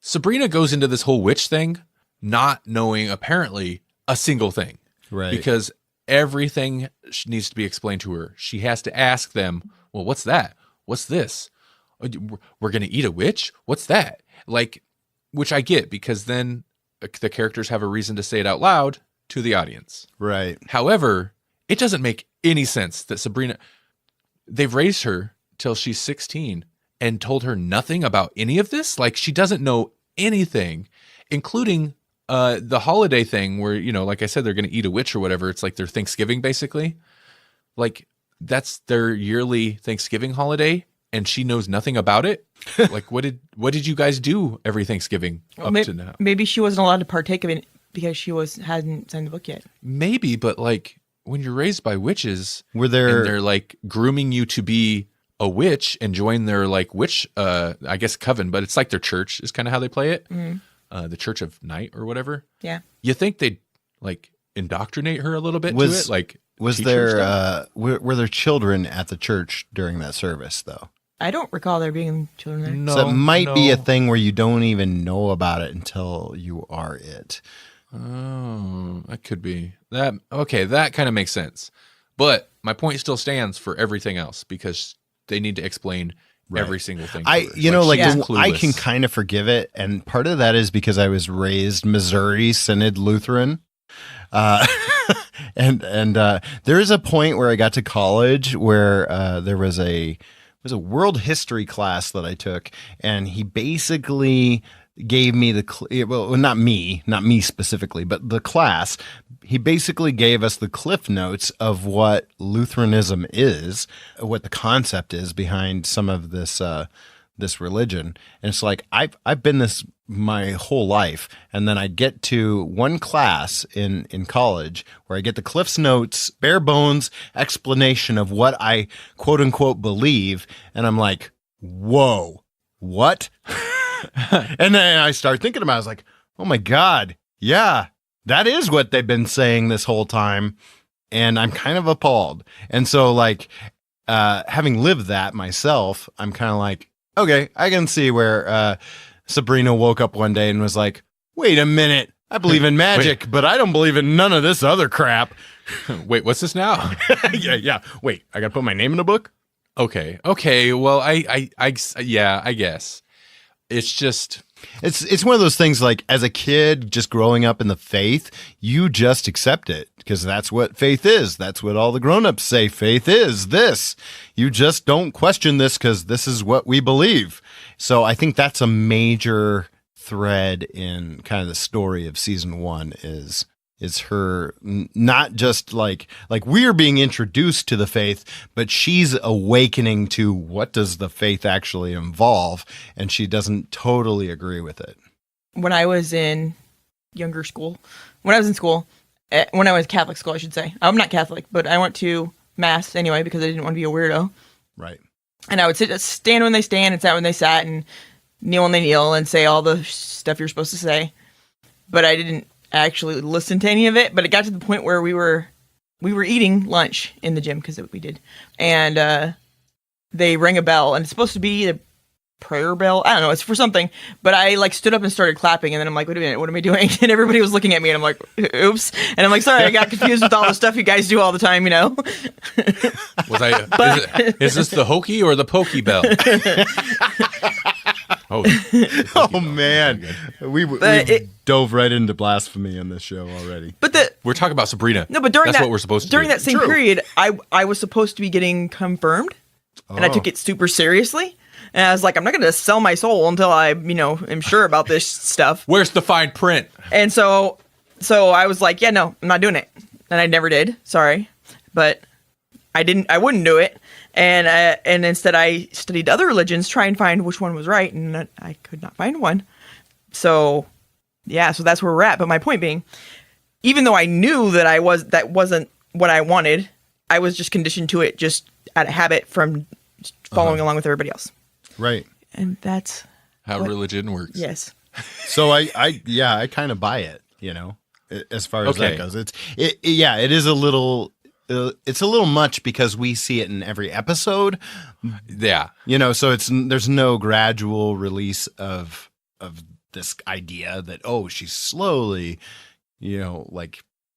Sabrina goes into this whole witch thing not knowing apparently a single thing. Right. Because everything needs to be explained to her. She has to ask them, well, what's that? What's this? We're going to eat a witch? What's that? Like, which I get, because then the characters have a reason to say it out loud to the audience. Right. However, it doesn't make any sense that Sabrina, they've raised her till she's 16 and told her nothing about any of this. Like, she doesn't know anything, including the holiday thing where, you know, like I said, they're going to eat a witch or whatever. It's like their Thanksgiving, basically. Like, that's their yearly Thanksgiving holiday, and she knows nothing about it. Like, what did you guys do every Thanksgiving up to now? Maybe she wasn't allowed to partake of it because she hadn't signed the book yet. Maybe, but like, when you're raised by witches, and they're like grooming you to be a witch and join their like witch, I guess coven, but it's like their church is kind of how they play it. The Church of Night or whatever. Yeah. You think they'd like indoctrinate her a little bit to it? Like, was there were there children at the church during that service though? I don't recall there being children there. No, so it might be a thing where you don't even know about it until you are it. Oh, that could be that. Okay, that kind of makes sense. But my point still stands for everything else, because they need to explain every single thing. I clueless. can kind of forgive it, and part of that is because I was raised Missouri Synod Lutheran. And there is a point where I got to college where there was a world history class that I took, and he basically gave me not me specifically, but the class. He basically gave us the cliff notes of what Lutheranism is, what the concept is behind some of this this religion. And it's like I've been this my whole life, and then I get to one class in college where I get the Cliff's Notes, bare bones explanation of what I quote unquote believe, and I'm like, whoa, what? And then I start thinking about it. I was like, oh my God, yeah, that is what they've been saying this whole time. And I'm kind of appalled. And so like, having lived that myself, I'm kind of like, okay, I can see where Sabrina woke up one day and was like, wait a minute, I believe in magic, but I don't believe in none of this other crap. Wait, what's this now? Yeah. Wait, I got to put my name in a book? Okay. Well, I guess. It's just, it's one of those things, like as a kid, just growing up in the faith, you just accept it because that's what faith is. That's what all the grown-ups say. Faith is this. You just don't question this because this is what we believe. So I think that's a major thread in kind of the story of season 1 is her not just like we're being introduced to the faith, but she's awakening to what does the faith actually involve, and she doesn't totally agree with it. When I was in when I was Catholic school, I should say. I'm not Catholic, but I went to Mass anyway because I didn't want to be a weirdo. Right. And I would stand when they stand and sat when they sat and kneel when they kneel and say all the stuff you're supposed to say. But I didn't actually listen to any of it, but it got to the point where we were eating lunch in the gym because we did, and they rang a bell, and it's supposed to be a prayer bell. I don't know, it's for something, but I like stood up and started clapping, and then I'm like, wait a minute, what am I doing? And everybody was looking at me, and I'm like, oops, and I'm like, sorry, I got confused with all the stuff you guys do all the time, you know. Is this the hokey or the pokey bell? Oh man, we dove right into blasphemy in this show already. But we're talking about Sabrina. No, but during that's what we're supposed to during do. that same period, I was supposed to be getting confirmed, and I took it super seriously. And I was like, I'm not going to sell my soul until I, am sure about this stuff. Where's the fine print? And so I was like, yeah, no, I'm not doing it, and I never did. Sorry, but I wouldn't do it. And instead I studied other religions, try and find which one was right, and I could not find one. So, yeah, so that's where we're at. But my point being, even though I knew that that wasn't what I wanted, I was just conditioned to it just out of habit from following along with everybody else. Right. And that's how religion works. Yes. So I kind of buy it, as far as that goes. It is a little... it's a little much because we see it in every episode. Yeah. So there's no gradual release of this idea that, she's slowly,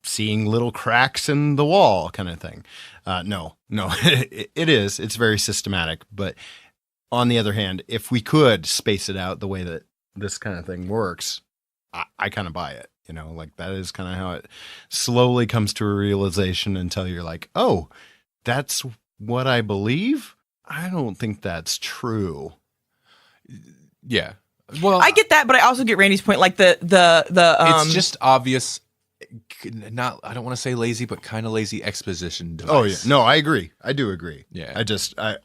seeing little cracks in the wall kind of thing. No, it is. It's very systematic. But on the other hand, if we could space it out the way that this kind of thing works, I kind of buy it. Like that is kind of how it slowly comes to a realization until you're like, oh, that's what I believe. I don't think that's true. Yeah. Well, I get that, but I also get Randy's point. Like the it's just obvious. Not, I don't want to say lazy, but kind of lazy exposition device. Oh yeah, no, I agree. I do agree. Yeah.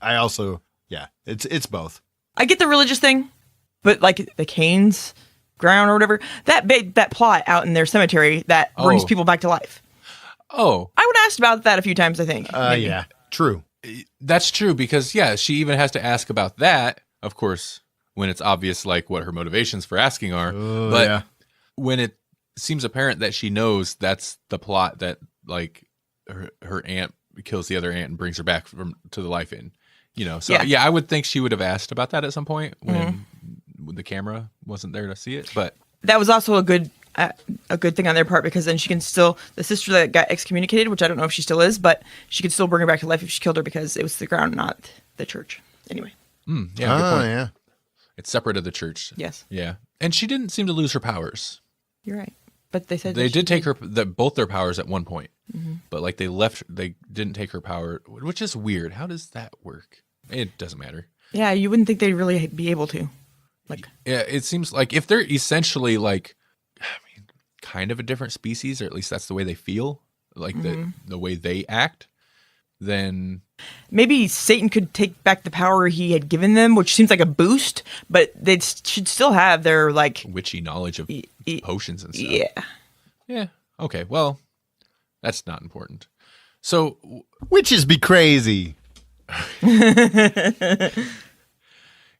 I also, yeah, it's both. I get the religious thing, but like the Cain's ground or whatever, that plot out in their cemetery that brings people back to life. Oh, I would have asked about that a few times, I think. Yeah, true. That's true because she even has to ask about that, of course, when it's obvious like what her motivations for asking are. But when it seems apparent that she knows that's the plot that like her aunt kills the other aunt and brings her back to the life in, So I would think she would have asked about that at some point when the camera wasn't there to see it. But that was also a good thing on their part because then she can still, the sister that got excommunicated, which I don't know if she still is, but she could still bring her back to life if she killed her because it was the ground, not the church. Anyway. Good point. Yeah. It's separate of the church. Yes. Yeah. And she didn't seem to lose her powers. You're right. But they said they did take both their powers at one point, but like they didn't take her power, which is weird. How does that work? It doesn't matter. Yeah, you wouldn't think they'd really be able to. Like, yeah, it seems like if they're essentially like, kind of a different species, or at least that's the way they feel, like the way they act, then maybe Satan could take back the power he had given them, which seems like a boost, but they should still have their like witchy knowledge of potions and stuff. Yeah. Yeah. Okay. Well, that's not important. So witches be crazy.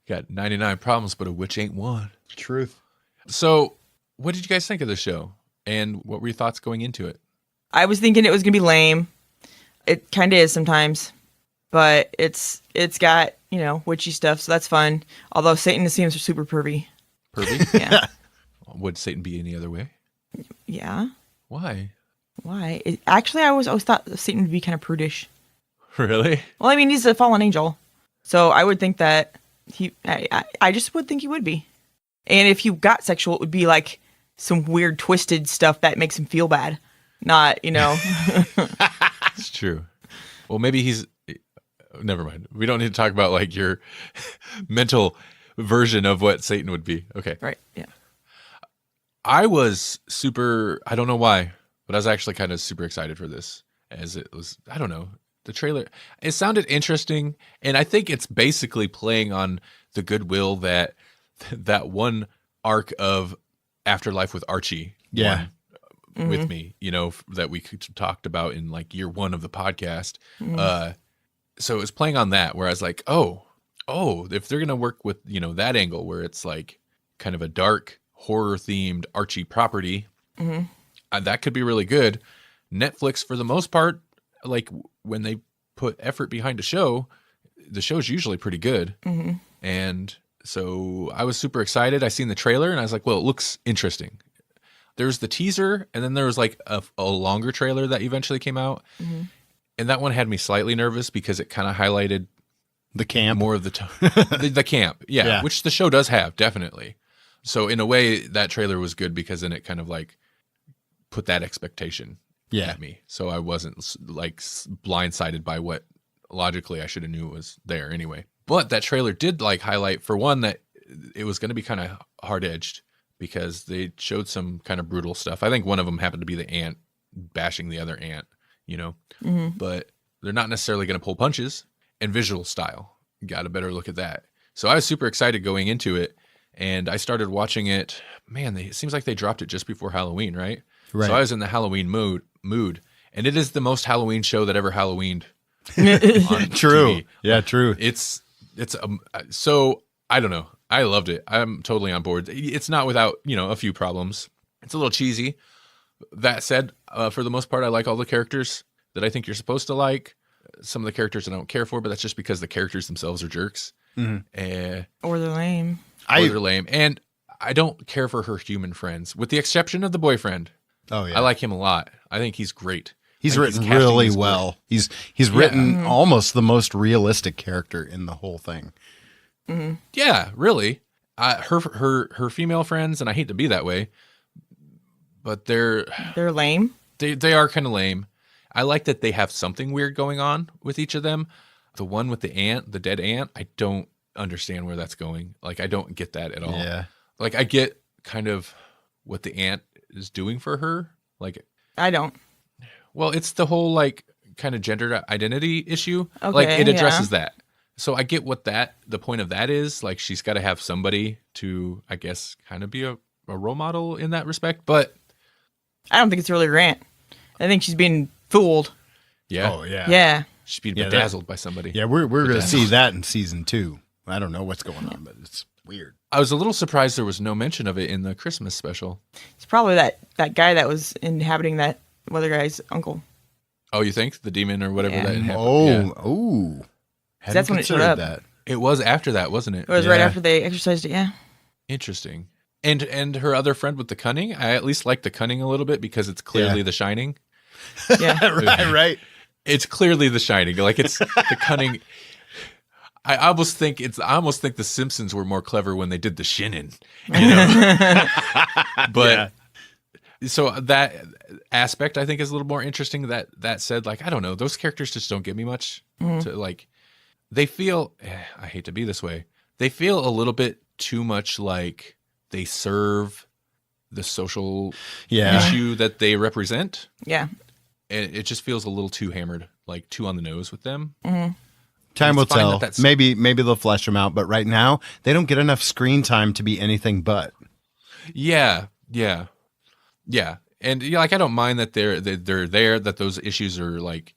Got 99 problems, but a witch ain't one. Truth. So what did you guys think of the show? And what were your thoughts going into it? I was thinking it was going to be lame. It kind of is sometimes, but it's got, witchy stuff, so that's fun. Although Satan seems super pervy. Pervy? Yeah. Would Satan be any other way? Yeah. Why? Actually, I always thought Satan would be kind of prudish. Really? Well, I mean, he's a fallen angel, so I would think that I just would think he would be. And if he got sexual, it would be like some weird twisted stuff that makes him feel bad. Not, It's true. Well, maybe he's... Never mind. We don't need to talk about like your mental version of what Satan would be. Okay. Right. Yeah. I was super... I don't know why, but I was actually kind of super excited for this as it was... I don't know. The trailer... It sounded interesting, and I think it's basically playing on the goodwill that one arc of Afterlife with Archie with me, that we talked about in like year one of the podcast. So it was playing on that where I was like, oh, if they're going to work with, that angle where it's like kind of a dark horror themed Archie property, that could be really good. Netflix, for the most part, like when they put effort behind a show, the show's usually pretty good. And so I was super excited. I seen the trailer and I was like, well, it looks interesting. There's the teaser, and then there was like a longer trailer that eventually came out. And that one had me slightly nervous because it kind of highlighted the camp. More of the the camp. Yeah, which the show does have, definitely. So in a way, that trailer was good because then it kind of like put that expectation at me. So I wasn't like blindsided by what logically I should have knew was there anyway. But that trailer did like highlight, for one, that it was going to be kind of hard-edged because they showed some kind of brutal stuff. I think one of them happened to be the aunt bashing the other aunt, but they're not necessarily going to pull punches. And visual style, got a better look at that. So I was super excited going into it, and I started watching it. Man, it seems like they dropped it just before Halloween, right? So I was in the Halloween mood, and it is the most Halloween show that ever Halloweened. True. TV. Yeah, true. It's so I don't know. I loved it. I'm totally on board. It's not without, a few problems. It's a little cheesy. That said, for the most part, I like all the characters that I think you're supposed to like. Some of the characters I don't care for, but that's just because the characters themselves are jerks. Or they're lame. Or they're lame. And I don't care for her human friends, with the exception of the boyfriend. Oh yeah, I like him a lot. I think he's great. He's Like, written casting really is great. well. He's written almost the most realistic character in the whole thing. Yeah, really. Her female friends, and I hate to be that way, but They're lame. they are kind of lame. I like that they have something weird going on with each of them. The one with the ant, the dead ant, I don't understand where that's going. Like, I don't get that at all. Yeah. Like, I get kind of what the ant is doing for her. Like, I don't. well, it's the whole like kind of gender identity issue. Okay, like, it addresses that. So I get what the point of that is. Like, she's got to have somebody to, I guess, kind of be a role model in that respect. But I don't think it's really Grant. I think she's being fooled. yeah, Oh yeah. Yeah. she's being Yeah, bedazzled by somebody. Yeah, we're going to see that in season 2. I don't know what's going on, but it's weird. I was a little surprised there was no mention of it in the Christmas special. It's probably that guy that was inhabiting that other guy's uncle. Oh, you think the demon or whatever Yeah. that happened? Oh, Yeah. oh. Hadn't That's when it showed considered up. that. It was after that, wasn't it? It was right Yeah. after they exercised it, yeah. Interesting. And her other friend with the cunning, I at least like the cunning a little bit because it's clearly Yeah. The Shining. Yeah. right. It's clearly The Shining. Like, it's the cunning. I almost think the Simpsons were more clever when they did the shinin, you know. But so that aspect I think is a little more interesting. That said, like, I don't know, those characters just don't give me much. To like, they feel. I hate to be this way. They feel a little bit too much like they serve the social Yeah. issue that they represent. Yeah. And it just feels a little too hammered, like too on the nose with them. Time will It's fine tell. that's- Maybe they'll flesh them out, but right now they don't get enough screen time to be anything but. Yeah. And yeah, like, I don't mind that they're there, that those issues are like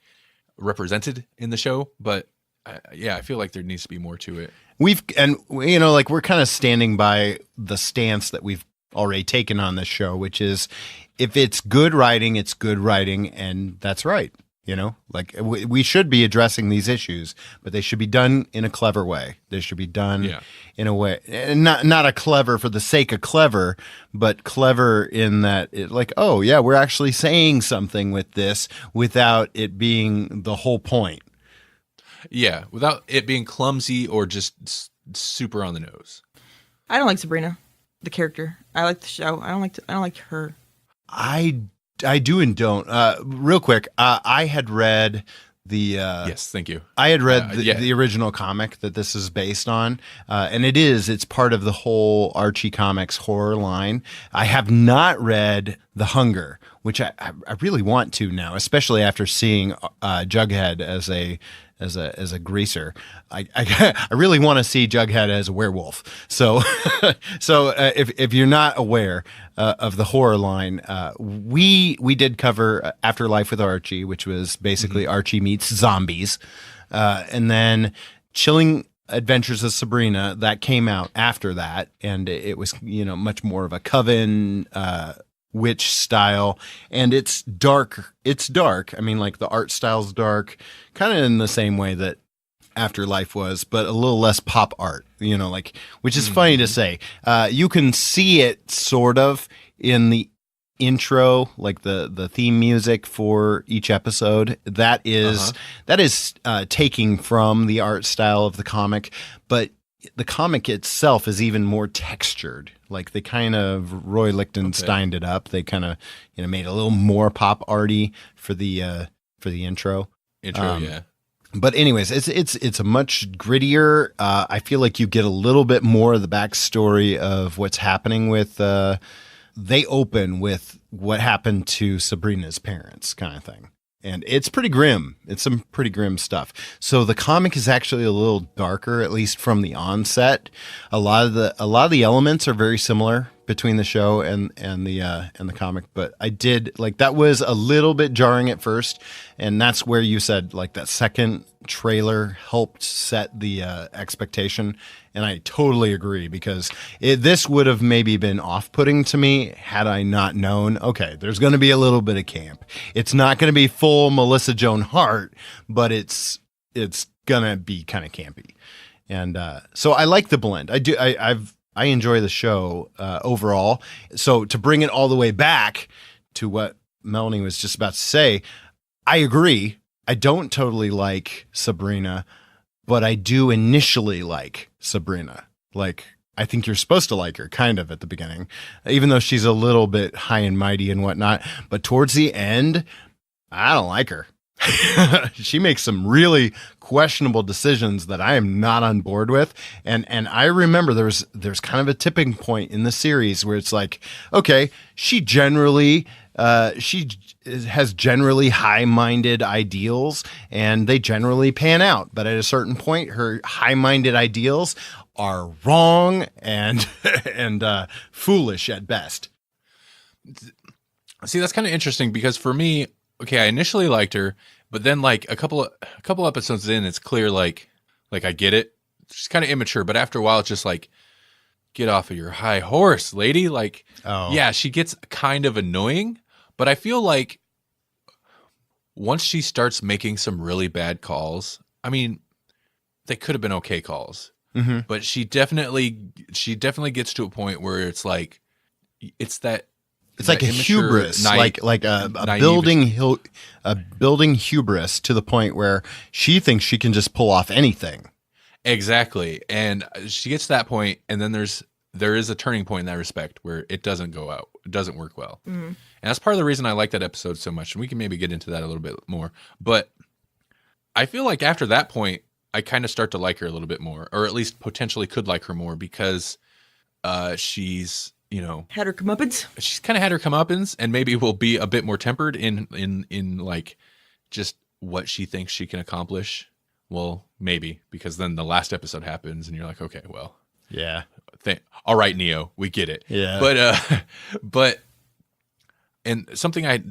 represented in the show, but I feel like there needs to be more to it. We're kind of standing by the stance that we've already taken on this show, which is if it's good writing, it's good writing, and that's right. You know, like we should be addressing these issues, but they should be done in a clever way. They should be done in a way, and not a clever for the sake of clever, but clever in that it like, oh yeah, we're actually saying something with this without it being the whole point. Yeah, without it being clumsy or just super on the nose. I don't like Sabrina, the character. I like the show. I don't like her. I do and don't. Real quick, I had read the Yes, thank you. I had read yeah. the original comic that this is based on, and it's part of the whole Archie Comics horror line. I have not read The Hunger, which I really want to now, especially after seeing Jughead as a greaser. I really want to see Jughead as a werewolf. So if you're not aware of the horror line, we did cover Afterlife with Archie, which was basically Archie meets zombies, and then Chilling Adventures of Sabrina that came out after that, and it was much more of a coven witch style, and it's dark. I mean, like, the art style's dark, kind of in the same way that Afterlife was, but a little less pop art, which is funny to say. You can see it sort of in the intro, like the theme music for each episode. That is taking from the art style of the comic, but the comic itself is even more textured. Like, they kind of Roy Lichtensteined it up. They kind of made it a little more pop arty for the intro. Yeah. But anyways, it's a much grittier. I feel like you get a little bit more of the backstory of what's happening with. They open with what happened to Sabrina's parents, kind of thing. And it's pretty grim. It's some pretty grim stuff. So the comic is actually a little darker, at least from the onset. A lot of the elements are very similar between the show and the comic, but I did like that was a little bit jarring at first, and that's where you said like that second trailer helped set the expectation, and I totally agree because this would have maybe been off-putting to me had I not known. Okay, there's going to be a little bit of camp. It's not going to be full Melissa Joan Hart, but it's going to be kind of campy, and so I like the blend. I do. I enjoy the show overall. So to bring it all the way back to what Melanie was just about to say, I agree. I don't totally like Sabrina, but I do initially like Sabrina. Like, I think you're supposed to like her kind of at the beginning, even though she's a little bit high and mighty and whatnot. But towards the end, I don't like her. She makes some really questionable decisions that I am not on board with. And I remember there's kind of a tipping point in the series where it's like, okay, she has generally high-minded ideals and they generally pan out. But at a certain point, her high-minded ideals are wrong and foolish at best. See, that's kind of interesting because for me, okay, I initially liked her, but then like a couple episodes in, it's clear like I get it. She's kind of immature, but after a while, it's just like, get off of your high horse, lady. Like, yeah, she gets kind of annoying, but I feel like once she starts making some really bad calls, I mean, they could have been okay calls, but she definitely gets to a point where it's like, it's like a hubris, like a building hubris to the point where she thinks she can just pull off anything. Exactly, and she gets to that point, and then there is a turning point in that respect where it doesn't go out, it doesn't work well, and that's part of the reason I like that episode so much. And we can maybe get into that a little bit more, but I feel like after that point, I kind of start to like her a little bit more, or at least potentially could like her more because she's. Had her comeuppance. She's kind of had her comeuppance, and maybe will be a bit more tempered in like just what she thinks she can accomplish. Well, maybe because then the last episode happens, and you're like, okay, well, yeah, all right, Neo, we get it. Yeah, but and something I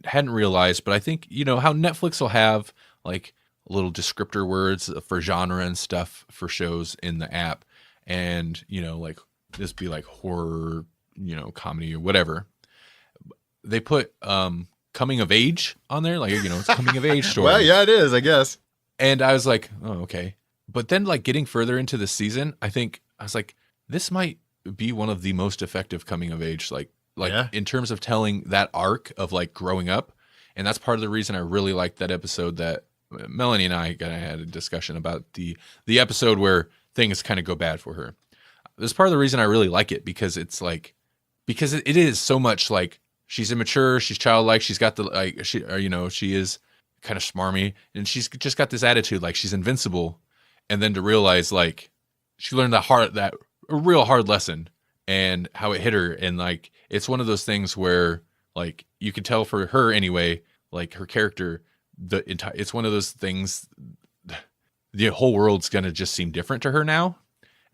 hadn't realized, but I think how Netflix will have like little descriptor words for genre and stuff for shows in the app, and like. This be like horror, comedy or whatever. They put coming of age on there, like it's a coming of age story. Well, yeah, it is, I guess. And I was like, oh, okay. But then, like getting further into the season, I was like, this might be one of the most effective coming of age, like yeah. In terms of telling that arc of like growing up. And that's part of the reason I really liked that episode that Melanie and I kind of had a discussion about the episode where things kind of go bad for her. That's part of the reason I really like it because it is so much like she's immature, she's childlike, she's got she is kind of smarmy, and she's just got this attitude like she's invincible, and then to realize like she learned that a real hard lesson and how it hit her, and like it's one of those things where like you can tell for her anyway, like her character, it's one of those things, the whole world's gonna just seem different to her now,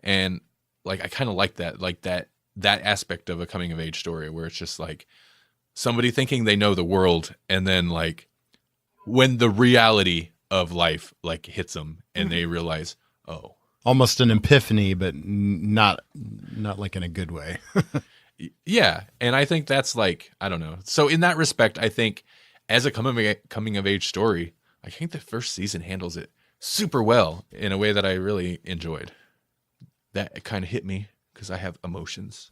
and like I kind of like that aspect of a coming of age story where it's just like somebody thinking they know the world, and then like when the reality of life like hits them and they realize, oh, almost an epiphany, but not like in a good way. Yeah, and I think that's like, I don't know. So in that respect, I think as a coming of age story, I think the first season handles it super well in a way that I really enjoyed. That kind of hit me because I have emotions.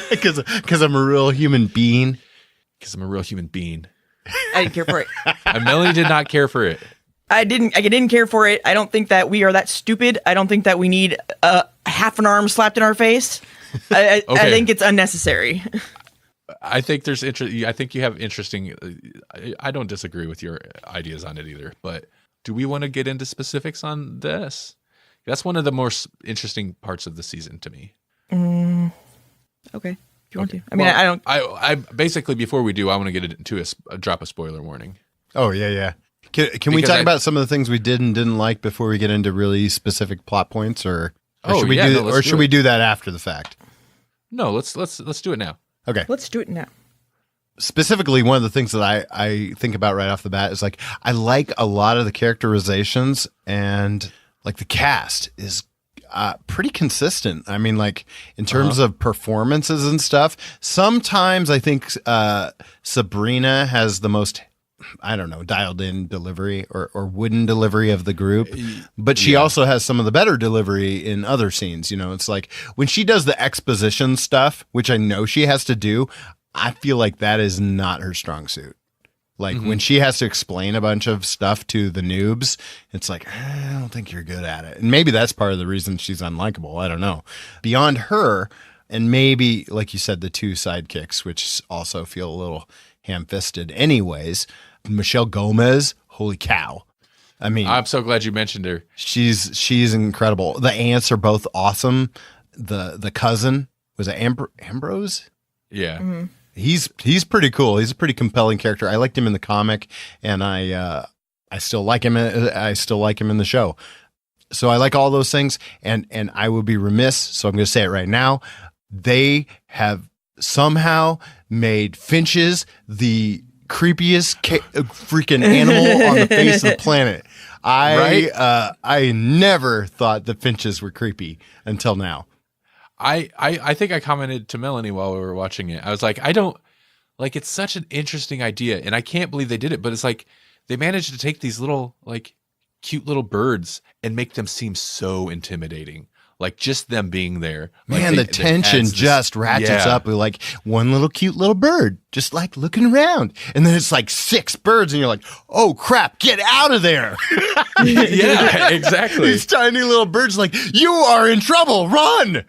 Because I'm a real human being. Because I'm a real human being. I didn't care for it. And Melanie did not care for it. I didn't care for it. I don't think that we are that stupid. I don't think that we need half an arm slapped in our face. I think it's unnecessary. I think I think you have interesting. I don't disagree with your ideas on it either. But do we want to get into specifics on this? That's one of the more interesting parts of the season to me. Okay, if you want to. I mean, I don't. I basically, before we do, I want to get into a drop a spoiler warning. Oh yeah. Can we talk about some of the things we did and didn't like before we get into really specific plot points, or should we do that after the fact? No, let's do it now. Okay, let's do it now. Specifically, one of the things that I think about right off the bat is like I like a lot of the characterizations, and like the cast is pretty consistent. I mean, like in terms of performances and stuff, sometimes I think Sabrina has the most, I don't know, dialed in delivery or wooden delivery of the group, but she also has some of the better delivery in other scenes. It's like when she does the exposition stuff, which I know she has to do, I feel like that is not her strong suit. Like when she has to explain a bunch of stuff to the noobs, it's like, I don't think you're good at it. And maybe that's part of the reason she's unlikable. I don't know. Beyond her, and maybe, like you said, the two sidekicks, which also feel a little ham-fisted anyways. Michelle Gomez, holy cow. I mean, I'm so glad you mentioned her. She's incredible. The aunts are both awesome. The cousin, was it Ambrose? Yeah. Mm-hmm. He's pretty cool. He's a pretty compelling character. I liked him in the comic, and I still like him. I still like him in the show. So I like all those things, and I would be remiss. So I'm going to say it right now. They have somehow made finches the creepiest freaking animal on the face of the planet. I never thought the finches were creepy until now. I think I commented to Melanie while we were watching it. I was like, it's such an interesting idea, and I can't believe they did it, but it's like they managed to take these little, like, cute little birds and make them seem so intimidating. Like, just them being there. Man, the tension just ratchets up with, like, one little cute little bird, just, like, looking around. And then it's, like, 6 birds, and you're like, oh, crap, get out of there. Yeah, exactly. These tiny little birds, like, you are in trouble, run.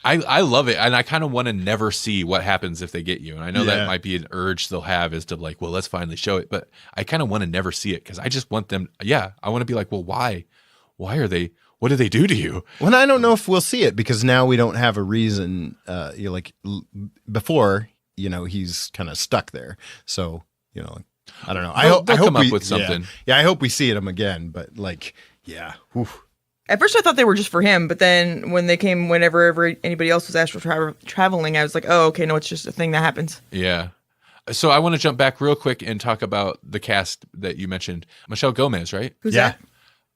I love it, and I kind of want to never see what happens if they get you. And I know that might be an urge they'll have, is to, like, well, let's finally show it. But I kind of want to never see it, because I just want them, I want to be like, well, why? Why are they... What do they do to you? Well, I don't know if we'll see it, because now we don't have a reason. You're like before, he's kind of stuck there. So, I don't know. I hope come up with something. Yeah, I hope we see him again. But like, yeah. Oof. At first, I thought they were just for him, but then when they came, whenever anybody else was astral traveling, I was like, oh, okay, no, it's just a thing that happens. Yeah. So I want to jump back real quick and talk about the cast that you mentioned. Michelle Gomez, right? Who's that?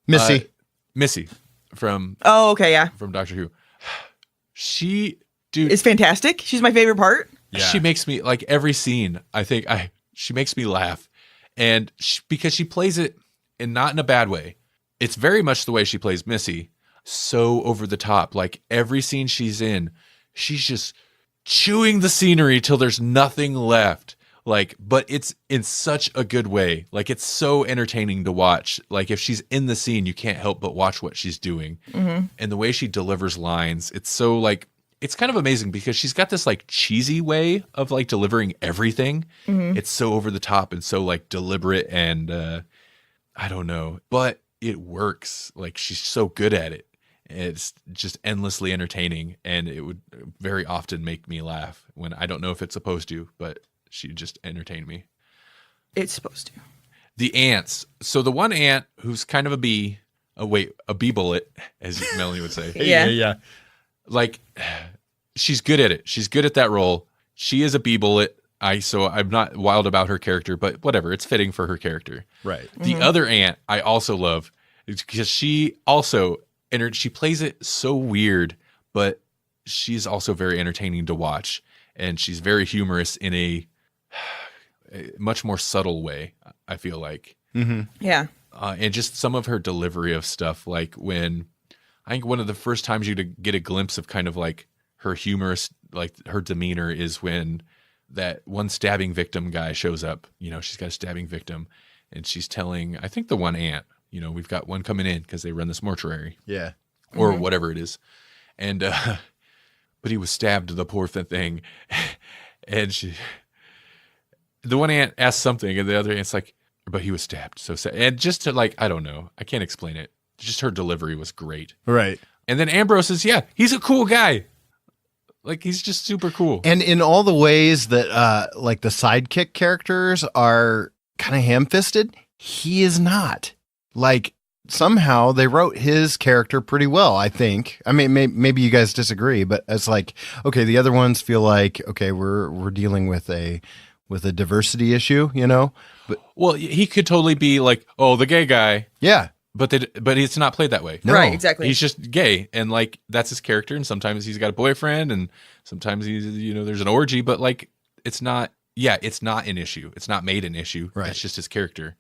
Missy. From Doctor Who. She is fantastic. She's my favorite part. Yeah. She makes me, like, every scene, she makes me laugh, and because she plays it, and not in a bad way. It's very much the way she plays Missy, so over the top. Like, every scene she's in, she's just chewing the scenery till there's nothing left. Like, but it's in such a good way. Like, it's so entertaining to watch. Like, if she's in the scene, you can't help but watch what she's doing. Mm-hmm. And the way she delivers lines, it's so, like, it's kind of amazing, because she's got this, like, cheesy way of, like, delivering everything. Mm-hmm. It's so over the top and so, like, deliberate, and I don't know, but it works. Like, she's so good at it. It's just endlessly entertaining, and it would very often make me laugh when I don't know if it's supposed to, but she just entertained me. It's supposed to. The ants. So the one ant who's kind of a bee, a bee bullet, as Melanie would say. Yeah. Like, she's good at it. She's good at that role. She is a bee bullet. So I'm not wild about her character, but whatever. It's fitting for her character. Right. The other ant I also love, because she also, she plays it so weird, but she's also very entertaining to watch. And she's very humorous in a much more subtle way, I feel like. Mm-hmm. Yeah. And just some of her delivery of stuff, like when, I think one of the first times you get a glimpse of kind of like her humorous, like her demeanor, is when that one stabbing victim guy shows up. She's got a stabbing victim, and she's telling, I think, the one aunt, we've got one coming in because they run this mortuary. Yeah. Or whatever it is. And, but he was stabbed, the poor thing. And the one aunt asks something, and the other aunt's like, but he was stabbed. So sad. And just to, like, I don't know. I can't explain it. Just her delivery was great. Right. And then Ambrose is, he's a cool guy. Like, he's just super cool. And in all the ways that, like, the sidekick characters are kind of ham-fisted, he is not. Like, somehow they wrote his character pretty well, I think. I mean, maybe you guys disagree, but it's like, okay, the other ones feel like, okay, we're dealing with a diversity issue, But well, he could totally be like, oh, the gay guy. Yeah. But it's not played that way. No. Right, exactly. He's just gay, and, like, that's his character, and sometimes he's got a boyfriend, and sometimes he's, there's an orgy, but, like, it's not an issue. It's not made an issue. Right. It's just his character.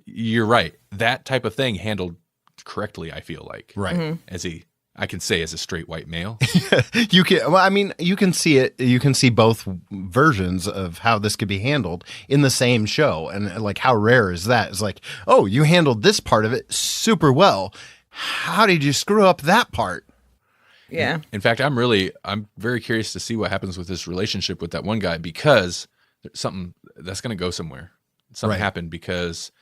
You're right. That type of thing handled correctly, I feel like. Right. Mm-hmm. As a I can say as a straight white male. You can, well, I mean, you can see it. You can see both versions of how this could be handled in the same show. And like, how rare is that? It's like, oh, you handled this part of it super well. How did you screw up that part? Yeah. In fact, I'm very curious to see what happens with this relationship with that one guy, because there's something that's going to go somewhere. Something happened because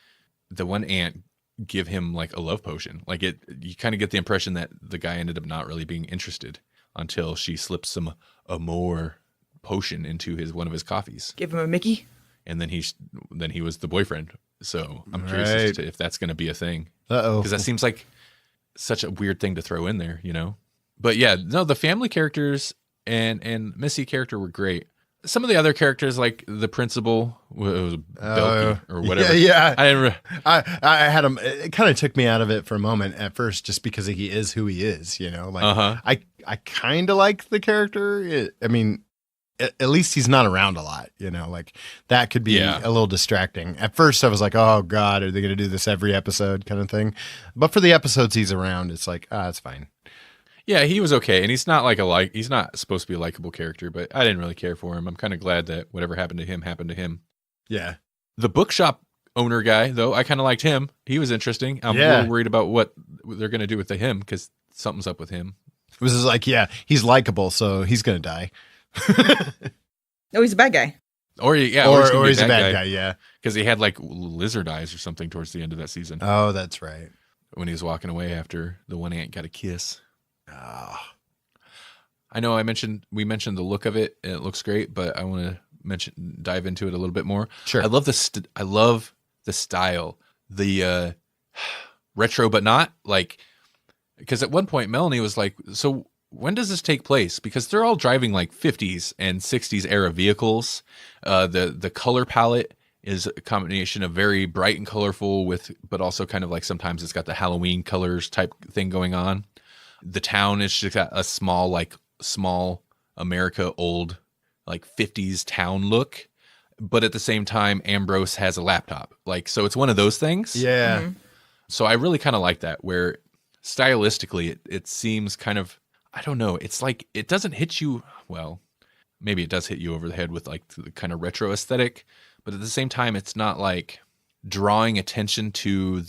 the one aunt give him like a love potion. Like you kind of get the impression that the guy ended up not really being interested until she slips some more potion into one of his coffees. Give him a Mickey. And then he was the boyfriend. So I'm curious as to if that's going to be a thing. Because that seems like such a weird thing to throw in there, you know? But yeah, no, the family characters and Missy character were great. Some of the other characters, like the principal, was Belky or whatever. Yeah. I had him. It kind of took me out of it for a moment at first, just because he is who he is, you know? Like, I kind of like the character. I mean, at least he's not around a lot, you know? Like, that could be a little distracting. At first, I was like, oh, God, are they going to do this every episode kind of thing? But for the episodes he's around, it's like, it's fine. Yeah, he was okay, and he's not he's not supposed to be a likable character, but I didn't really care for him. I'm kind of glad that whatever happened to him happened to him. Yeah. The bookshop owner guy, though, I kind of liked him. He was interesting. I'm a little worried about what they're going to do with him, because something's up with him. It was just like, he's likable, so he's going to die. No, he's a bad guy. Or he's a bad guy, yeah. Because he had like lizard eyes or something towards the end of that season. Oh, that's right. When he was walking away after the one ant got a kiss. I know we mentioned the look of it, and it looks great, but I want to dive into it a little bit more. Sure. I love the style, the retro, but not like, because at one point Melanie was like, so when does this take place? Because they're all driving like 50s and 60s era vehicles. The color palette is a combination of very bright and colorful but also kind of like sometimes it's got the Halloween colors type thing going on. The town is just got a small America old, like 50s town look. But at the same time, Ambrose has a laptop. Like, so it's one of those things. Yeah. Mm-hmm. So I really kind of like that, where stylistically it seems kind of, I don't know. It's like, it doesn't hit you. Well, maybe it does hit you over the head with like the kind of retro aesthetic, but at the same time, it's not like drawing attention to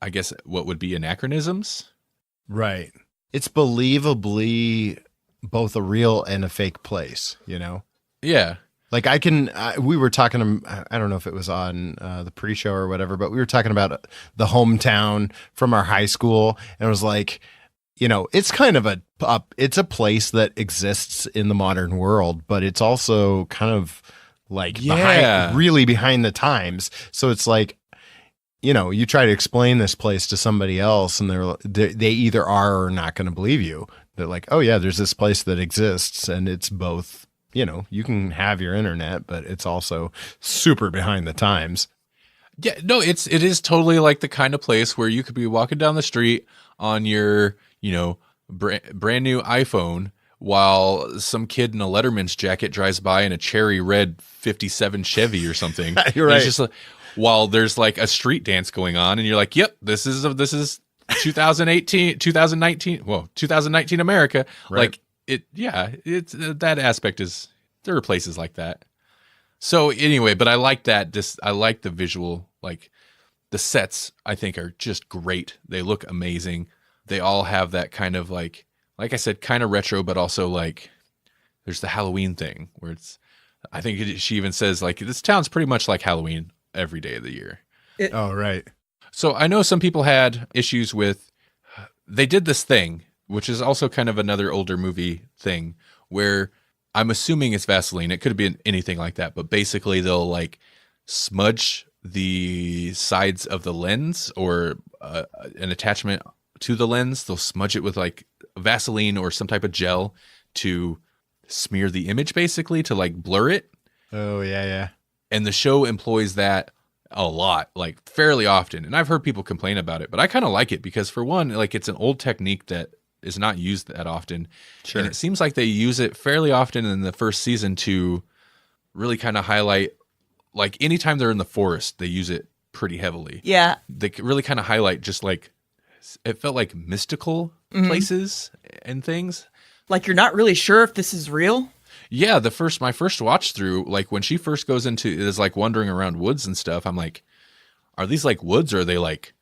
I guess what would be anachronisms. Right. It's believably both a real and a fake place, you know? Yeah. Like we were talking, I don't know if it was on the pre-show or whatever, but we were talking about the hometown from our high school. And it was like, you know, it's kind of it's a place that exists in the modern world, but it's also kind of like really behind the times. So it's like, you know, you try to explain this place to somebody else and they either are or not going to believe you. They're like, oh yeah, there's this place that exists and it's both, you know, you can have your internet, but it's also super behind the times. Yeah, no, it is totally like the kind of place where you could be walking down the street on your, you know, brand new iPhone while some kid in a Letterman's jacket drives by in a cherry red 57 Chevy or something. You're right. It's just like, while there's like a street dance going on and you're like, yep, this is 2019 America. Right. Like it's that aspect is, there are places like that. So anyway, but I like that. I like the visual, like the sets I think are just great. They look amazing. They all have that kind of like I said, kind of retro, but also like there's the Halloween thing where I think she even says like, this town's pretty much like Halloween every day of the year. Oh, right. So I know some people had issues with, they did this thing, which is also kind of another older movie thing, where I'm assuming it's Vaseline. It could have been anything like that, but basically they'll like smudge the sides of the lens or an attachment to the lens. They'll smudge it with like Vaseline or some type of gel to smear the image, basically to like blur it. Oh, yeah. And the show employs that a lot, like fairly often. And I've heard people complain about it, but I kind of like it because for one, like it's an old technique that is not used that often. Sure. And it seems like they use it fairly often in the first season to really kind of highlight, like anytime they're in the forest, they use it pretty heavily. Yeah. They really kind of highlight just like, it felt like mystical places and things. Like you're not really sure if this is real. Yeah, my first watch through, like when she first goes into is like wandering around woods and stuff, I'm like, are these like woods or are they like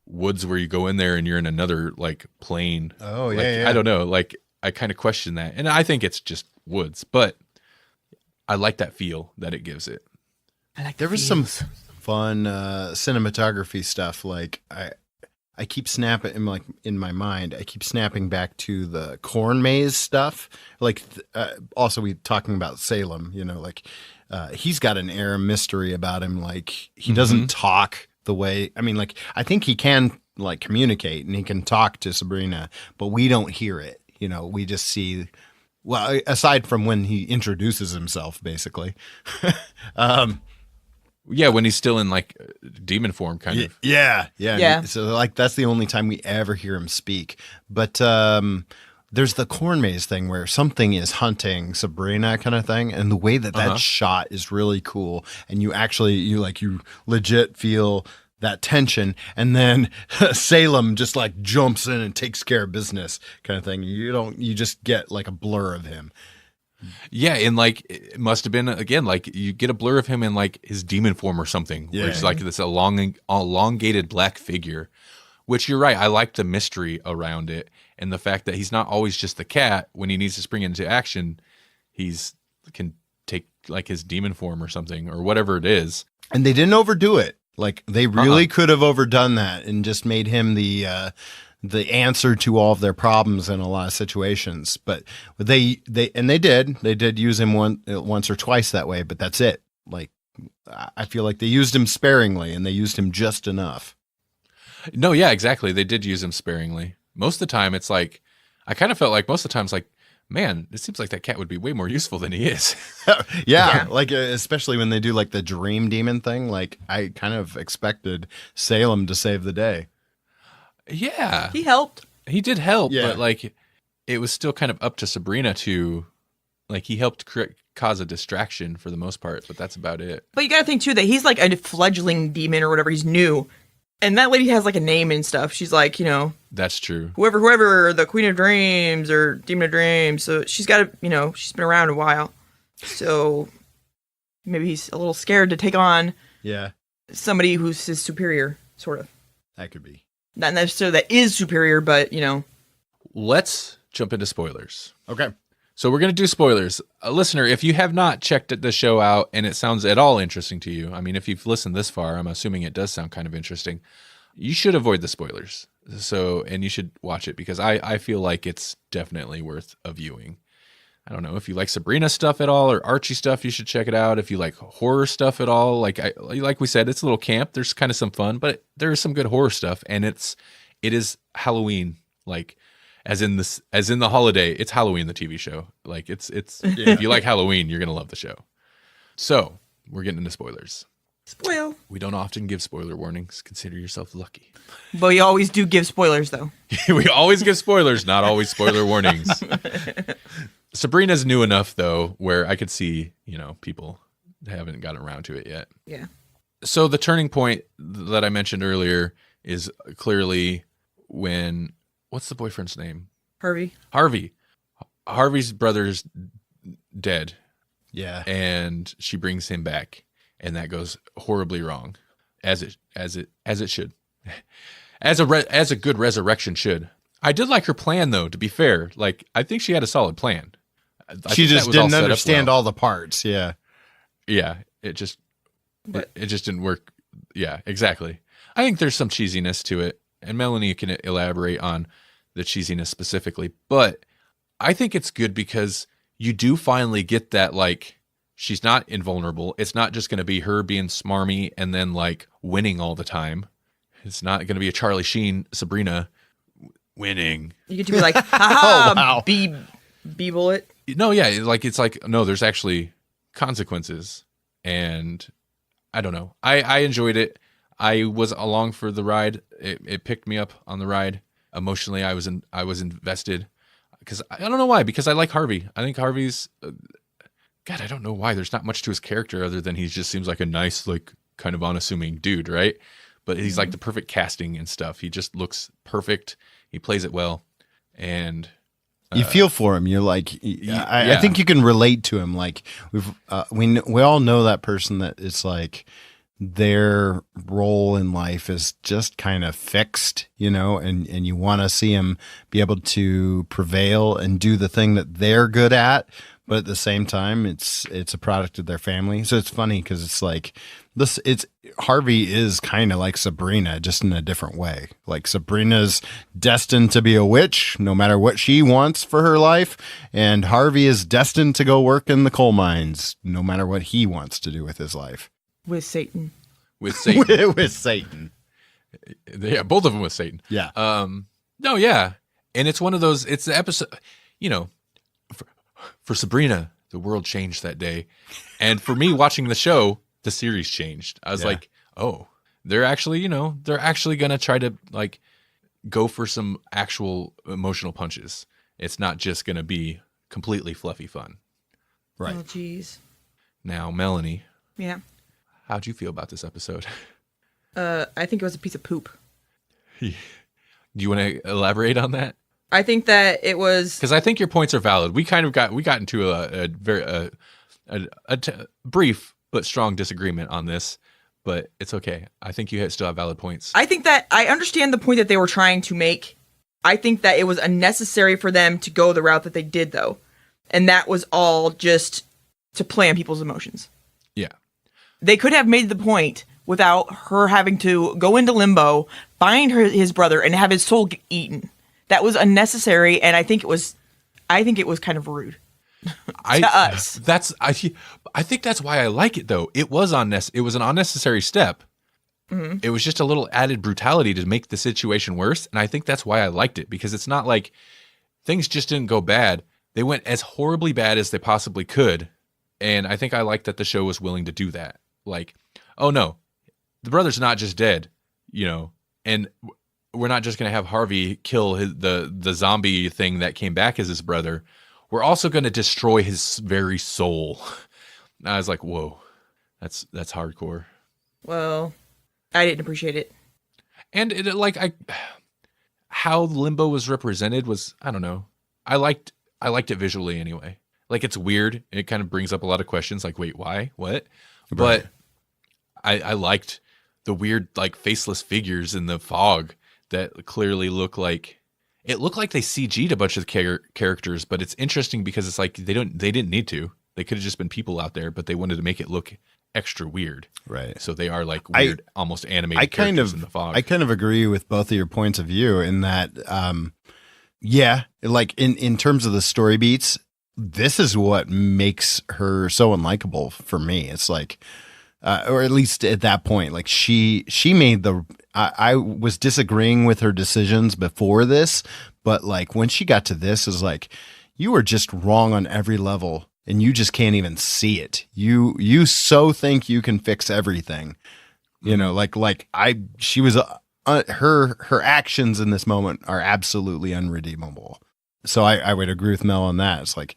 woods where you go in there and you're in another like plane? Oh, like, yeah. I don't know. Like I kind of question that. And I think it's just woods, but I like that feel that it gives it. There was some fun cinematography stuff. Like I keep snapping in my mind. I keep snapping back to the corn maze stuff. Like also we talking about Salem. You know, like he's got an air of mystery about him. Like he doesn't talk the way. I mean, like I think he can like communicate and he can talk to Sabrina, but we don't hear it. You know, we just see. Well, aside from when he introduces himself, basically. Yeah, when he's still in like demon form, kind of. Yeah. So like that's the only time we ever hear him speak. But there's the corn maze thing where something is hunting Sabrina, kind of thing, and the way that shot is really cool. And you legit feel that tension, and then Salem just like jumps in and takes care of business, kind of thing. You just get like a blur of him. Yeah, and like it must have been again like you get a blur of him in like his demon form or something. Yeah, where he's like this elongated black figure, which you're right. I like the mystery around it and the fact that he's not always just the cat. When he needs to spring into action, can take like his demon form or something or whatever it is. And they didn't overdo it. Like they really could have overdone that and just made him the answer to all of their problems in a lot of situations. But they did use him once or twice that way, but that's it. Like I feel like they used him sparingly and they used him just enough. No, yeah, exactly. They did use him sparingly. Most of the time it's like I kind of felt like most of the times like, man, it seems like that cat would be way more useful than he is. Yeah, like especially when they do like the dream demon thing, like I kind of expected Salem to save the day. Yeah. He helped. He did help, Yeah. but like it was still kind of up to Sabrina to like he helped cause a distraction for the most part, but that's about it. But you got to think too that he's like a fledgling demon or whatever. He's new, and that lady has like a name and stuff. She's like, That's true. whoever, the Queen of Dreams or Demon of Dreams. So she's got to, she's been around a while. So maybe he's a little scared to take on somebody who's his superior, sort of. That could be. Not necessarily that is superior, but Let's jump into spoilers. Okay. So we're going to do spoilers. Listener, if you have not checked the show out and it sounds at all interesting to you, I mean, if you've listened this far, I'm assuming it does sound kind of interesting, you should avoid the spoilers. And you should watch it because I feel like it's definitely worth a viewing. I don't know if you like Sabrina stuff at all or Archie stuff, you should check it out. If you like horror stuff at all, like we said, it's a little camp. There's kind of some fun, but there is some good horror stuff, and it is Halloween, like as in the holiday. It's Halloween, the TV show. Like it's if you like Halloween, you're gonna love the show. So we're getting into spoilers. spoil. We don't often give spoiler warnings. Consider yourself lucky. But we always do give spoilers, though. We always give spoilers, not always spoiler warnings. Sabrina's new enough, though, where I could see, people haven't gotten around to it yet. Yeah. So the turning point that I mentioned earlier is clearly when, what's the boyfriend's name? Harvey. Harvey's brother's dead. Yeah. And she brings him back, and that goes horribly wrong, as it should, as a good resurrection should. I did like her plan, though. To be fair, like I think she had a solid plan. She just didn't understand all the parts. Yeah. Yeah. It just didn't work. Yeah, exactly. I think there's some cheesiness to it, and Melanie can elaborate on the cheesiness specifically, but I think it's good because you do finally get that, like, she's not invulnerable. It's not just going to be her being smarmy and then like winning all the time. It's not going to be a Charlie Sheen Sabrina winning. You get to be like, haha, Oh, wow. B bullet. No, yeah, like it's like no, there's actually consequences, and I don't know. I enjoyed it. I was along for the ride. It picked me up on the ride emotionally. I was invested because I don't know why. Because I like Harvey. I think Harvey's God. I don't know why. There's not much to his character other than he just seems like a nice, like kind of unassuming dude, right? but he's like the perfect casting and stuff. He just looks perfect. He plays it well. And you feel for him. You're like, I think you can relate to him. Like we all know that person that it's like their role in life is just kind of fixed, and you want to see him be able to prevail and do the thing that they're good at. But at the same time, it's a product of their family. So it's funny because it's like Harvey is kind of like Sabrina, just in a different way. Like Sabrina's destined to be a witch, no matter what she wants for her life. And Harvey is destined to go work in the coal mines, no matter what he wants to do with his life. With Satan. With Satan. With Satan. Yeah, both of them with Satan. Yeah. No, yeah. And it's one of those, it's the episode, for Sabrina, the world changed that day. And for me watching the show, the series changed. I was like, oh, they're actually going to try to like go for some actual emotional punches. It's not just going to be completely fluffy fun. Right. Oh, jeez. Now, Melanie. Yeah. How'd you feel about this episode? I think it was a piece of poop. Do you want to elaborate on that? I think that it was because I think your points are valid. We got into a very brief but strong disagreement on this, but it's okay. I think you still have valid points. I think that I understand the point that they were trying to make. I think that it was unnecessary for them to go the route that they did, though, and that was all just to play on people's emotions. Yeah, they could have made the point without her having to go into limbo, find his brother, and have his soul get eaten. That was unnecessary, and I think it was kind of rude to us. I think that's why I like it, though. It was an unnecessary step. Mm-hmm. It was just a little added brutality to make the situation worse, and I think that's why I liked it, because it's not like things just didn't go bad. They went as horribly bad as they possibly could, and I think I like that the show was willing to do that. Like, oh no, the brother's not just dead, and we're not just going to have Harvey kill the zombie thing that came back as his brother. We're also going to destroy his very soul. And I was like, whoa, that's hardcore. Well, I didn't appreciate it. And how Limbo was represented was, I don't know. I liked it visually anyway. Like, it's weird. It kind of brings up a lot of questions like, wait, why? What? Right. But I liked the weird, like, faceless figures in the fog that clearly looked like they CG'd a bunch of characters, but it's interesting because it's like they didn't need to. They could have just been people out there, but they wanted to make it look extra weird. Right. So they are like weird, almost animated characters in the fog. I kind of agree with both of your points of view in that, like in terms of the story beats, this is what makes her so unlikable for me. It's like, or at least at that point, like she made I was disagreeing with her decisions before this, but like when she got to this, is like, you were just wrong on every level and you just can't even see it. You so think you can fix everything, she was, her actions in this moment are absolutely unredeemable. So I would agree with Mel on that. It's like,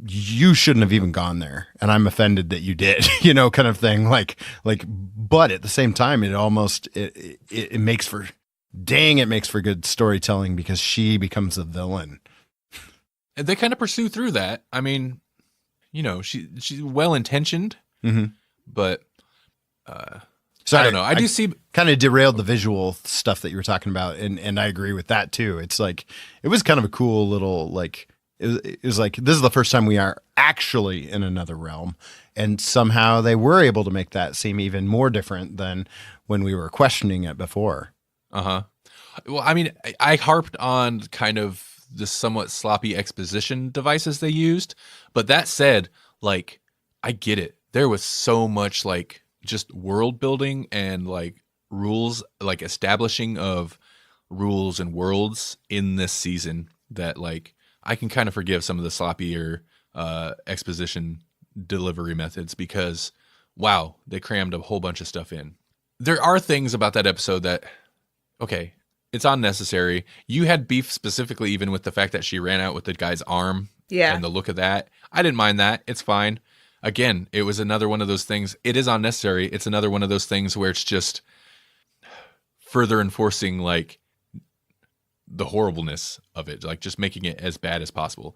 you shouldn't have even gone there, and I'm offended that you did, kind of thing. Like, but at the same time, it makes for good storytelling because she becomes a villain. And they kind of pursue through that. I mean, she's well intentioned, mm-hmm. but so I don't know. I do see kind of derailed the visual stuff that you were talking about, and I agree with that too. It's like it was kind of a cool little like. It was like, this is the first time we are actually in another realm. And somehow they were able to make that seem even more different than when we were questioning it before. Uh-huh. Well, I mean, I harped on kind of the somewhat sloppy exposition devices they used. But that said, like, I get it. There was so much, like, just world building and, like, rules, like, establishing of rules and worlds in this season that, like, I can kind of forgive some of the sloppier exposition delivery methods because, wow, they crammed a whole bunch of stuff in. There are things about that episode that, okay, it's unnecessary. You had beef specifically even with the fact that she ran out with the guy's arm. Yeah. And the look of that. I didn't mind that. It's fine. Again, it was another one of those things. It is unnecessary. It's another one of those things where it's just, further enforcing like the horribleness of it, like just making it as bad as possible.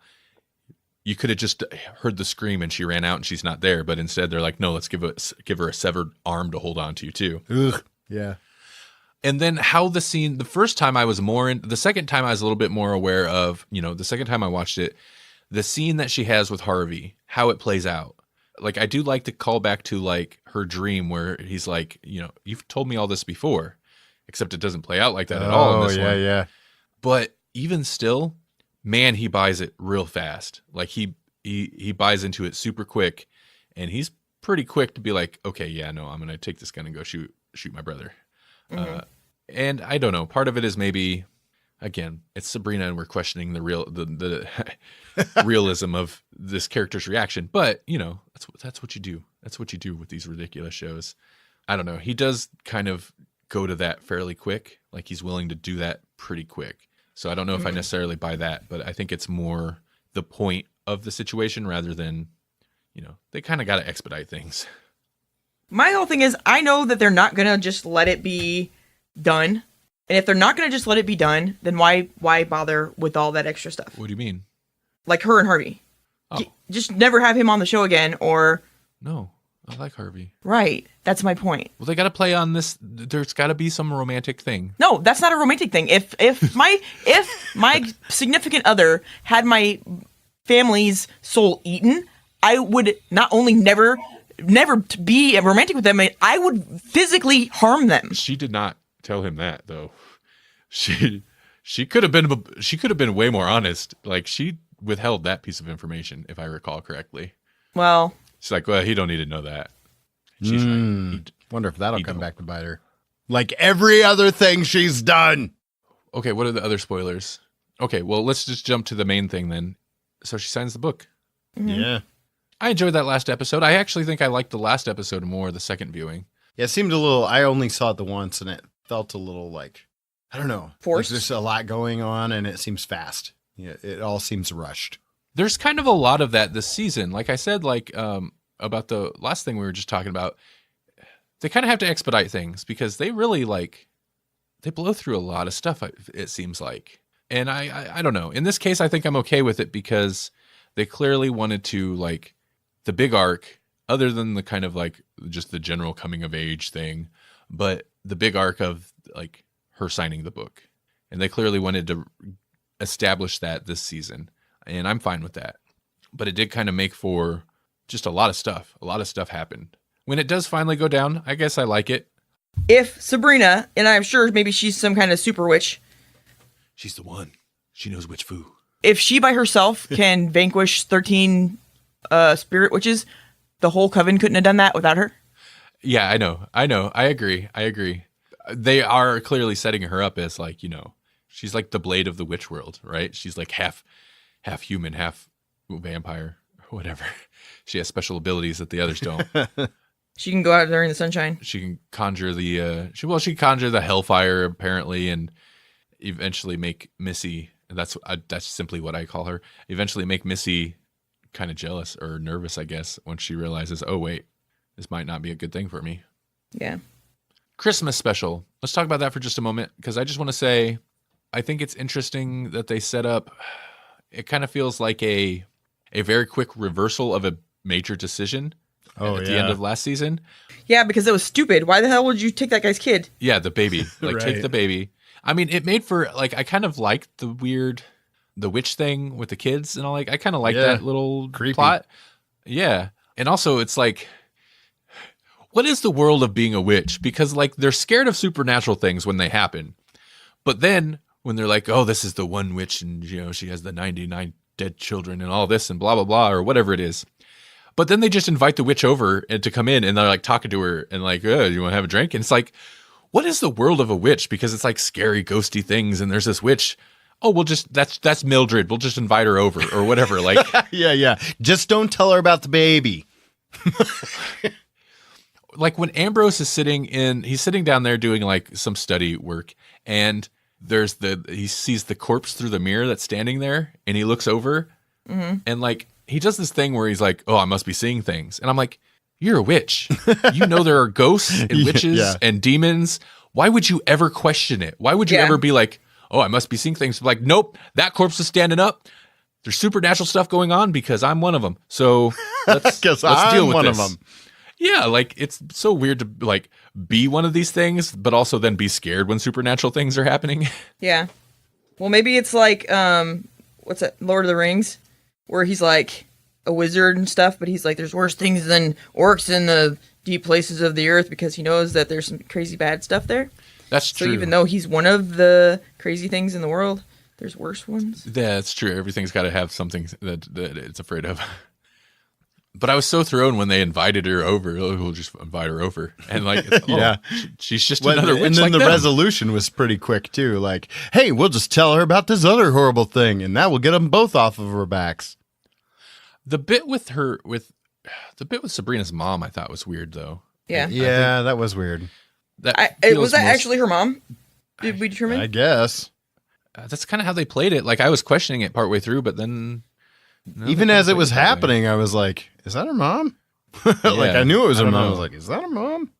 You could have just heard the scream and she ran out and she's not there, but instead they're like, no, let's give her a severed arm to hold on to too. Ugh. Yeah. And then how the scene, the first time I was the second time I was a little bit more aware of, the second time I watched it, the scene that she has with Harvey, how it plays out. Like, I do like to call back to like her dream where he's like, you've told me all this before, except it doesn't play out like that at all in this one. Yeah. But even still, man, he buys it real fast. Like he buys into it super quick, and he's pretty quick to be like, okay, yeah, no, I'm going to take this gun and go shoot my brother. Mm-hmm. And I don't know. Part of it is maybe, again, it's Sabrina, and we're questioning the realism of this character's reaction. But that's what you do. That's what you do with these ridiculous shows. I don't know. He does kind of go to that fairly quick. Like he's willing to do that pretty quick. So I don't know if I necessarily buy that, but I think it's more the point of the situation rather than, they kind of got to expedite things. My whole thing is, I know that they're not going to just let it be done. And if they're not going to just let it be done, then why bother with all that extra stuff? What do you mean? Like her and Harvey. Oh. Just never have him on the show again, or... No, I like Harvey. Right. That's my point. Well, they got to play on this. There's got to be some romantic thing. No, that's not a romantic thing. If my significant other had my family's soul eaten, I would not only never be romantic with them, I would physically harm them. She did not tell him that, though. She could have been way more honest. Like, she withheld that piece of information, if I recall correctly. Well, she's like, well, he don't need to know that. She's right. Wonder if that'll come back to bite her. Like every other thing she's done. Okay, what are the other spoilers? Okay, well, let's just jump to the main thing then. So she signs the book. Mm-hmm. Yeah. I enjoyed that last episode. I actually think I liked the last episode more, the second viewing. Yeah, it seemed a little, I only saw it the once, and it felt a little like, I don't know. Forced? There's just a lot going on, and it seems fast. Yeah, it all seems rushed. There's kind of a lot of that this season. Like I said, about the last thing we were just talking about, they kind of have to expedite things because they really they blow through a lot of stuff, it seems like. And I don't know. In this case, I think I'm okay with it because they clearly wanted to, the big arc, other than the kind of just the general coming of age thing, but the big arc of her signing the book. And they clearly wanted to establish that this season. And I'm fine with that. But it did kind of make for just a lot of stuff. A lot of stuff happened. When it does finally go down, I guess I like it. If Sabrina, and I'm sure maybe she's some kind of super witch. She's the one. She knows witch foo. If she by herself can vanquish 13 spirit witches, the whole coven couldn't have done that without her. Yeah, I know. I agree. They are clearly setting her up as she's like the Blade of the witch world, right? She's like half human, half vampire, or whatever. She has special abilities that the others don't. She can go out there in the sunshine. She can conjure she can conjure the hellfire apparently, and eventually make Missy. That's simply what I call her. Eventually make Missy kind of jealous or nervous, I guess, once she realizes, oh wait, this might not be a good thing for me. Yeah. Christmas special. Let's talk about that for just a moment, because I just want to say, I think it's interesting that they set up. It kind of feels like a very quick reversal of a major decision at the end of last season. Yeah, because it was stupid. Why the hell would you take that guy's kid? Yeah, the baby. Right. Take the baby. I mean, it made for I kind of liked the witch thing with the kids, and I kind of like that little creepy plot. Yeah, and also it's what is the world of being a witch? Because they're scared of supernatural things when they happen, but then when they're like, oh, this is the one witch, and she has the 99 dead children and all this and blah blah blah or whatever it is. But then they just invite the witch over and to come in, and they're talking to her and oh, you want to have a drink? And it's what is the world of a witch? Because it's scary, ghosty things, and there's this witch. Oh, we'll just that's Mildred. We'll just invite her over or whatever. Yeah. Just don't tell her about the baby. When Ambrose is he's sitting down there doing some study work, and he sees the corpse through the mirror that's standing there, and he looks over, and he does this thing where he's oh, I must be seeing things, and I'm you're a witch. You know there are ghosts and witches and demons. why would you ever question it? Why would you Yeah. ever be like, oh, I must be seeing things? Like, nope, that corpse is standing up. There's supernatural stuff going on because I'm one of them. So let's deal with one this. of them. Yeah, like it's so weird to like be one of these things, but also then be scared when supernatural things are happening. Yeah. Well, maybe it's like what's that? Lord of the Rings, where he's like a wizard and stuff, but he's like, there's worse things than orcs in the deep places of the earth because he knows that there's some crazy bad stuff there. That's true. So even though he's one of the crazy things in the world, there's worse ones. Yeah, that's true. Everything's got to have something that it's afraid of. But I was so thrown when they invited her over. Oh, we'll just invite her over, and like, Yeah. she's just Well, another witch. and then like the them. resolution was pretty quick too. Like, hey, we'll just tell her about this other horrible thing, and that will get them both off of her backs. The bit with Sabrina's mom, I thought was weird though. Yeah. Yeah, that was weird. That Was that actually her mom? Did we determine? I guess. That's kind of how they played it. Like I was questioning it partway through, but then Even as it was happening, I was like, "Is that her mom?" Like I knew it was her mom. I was like, "Is that her mom?"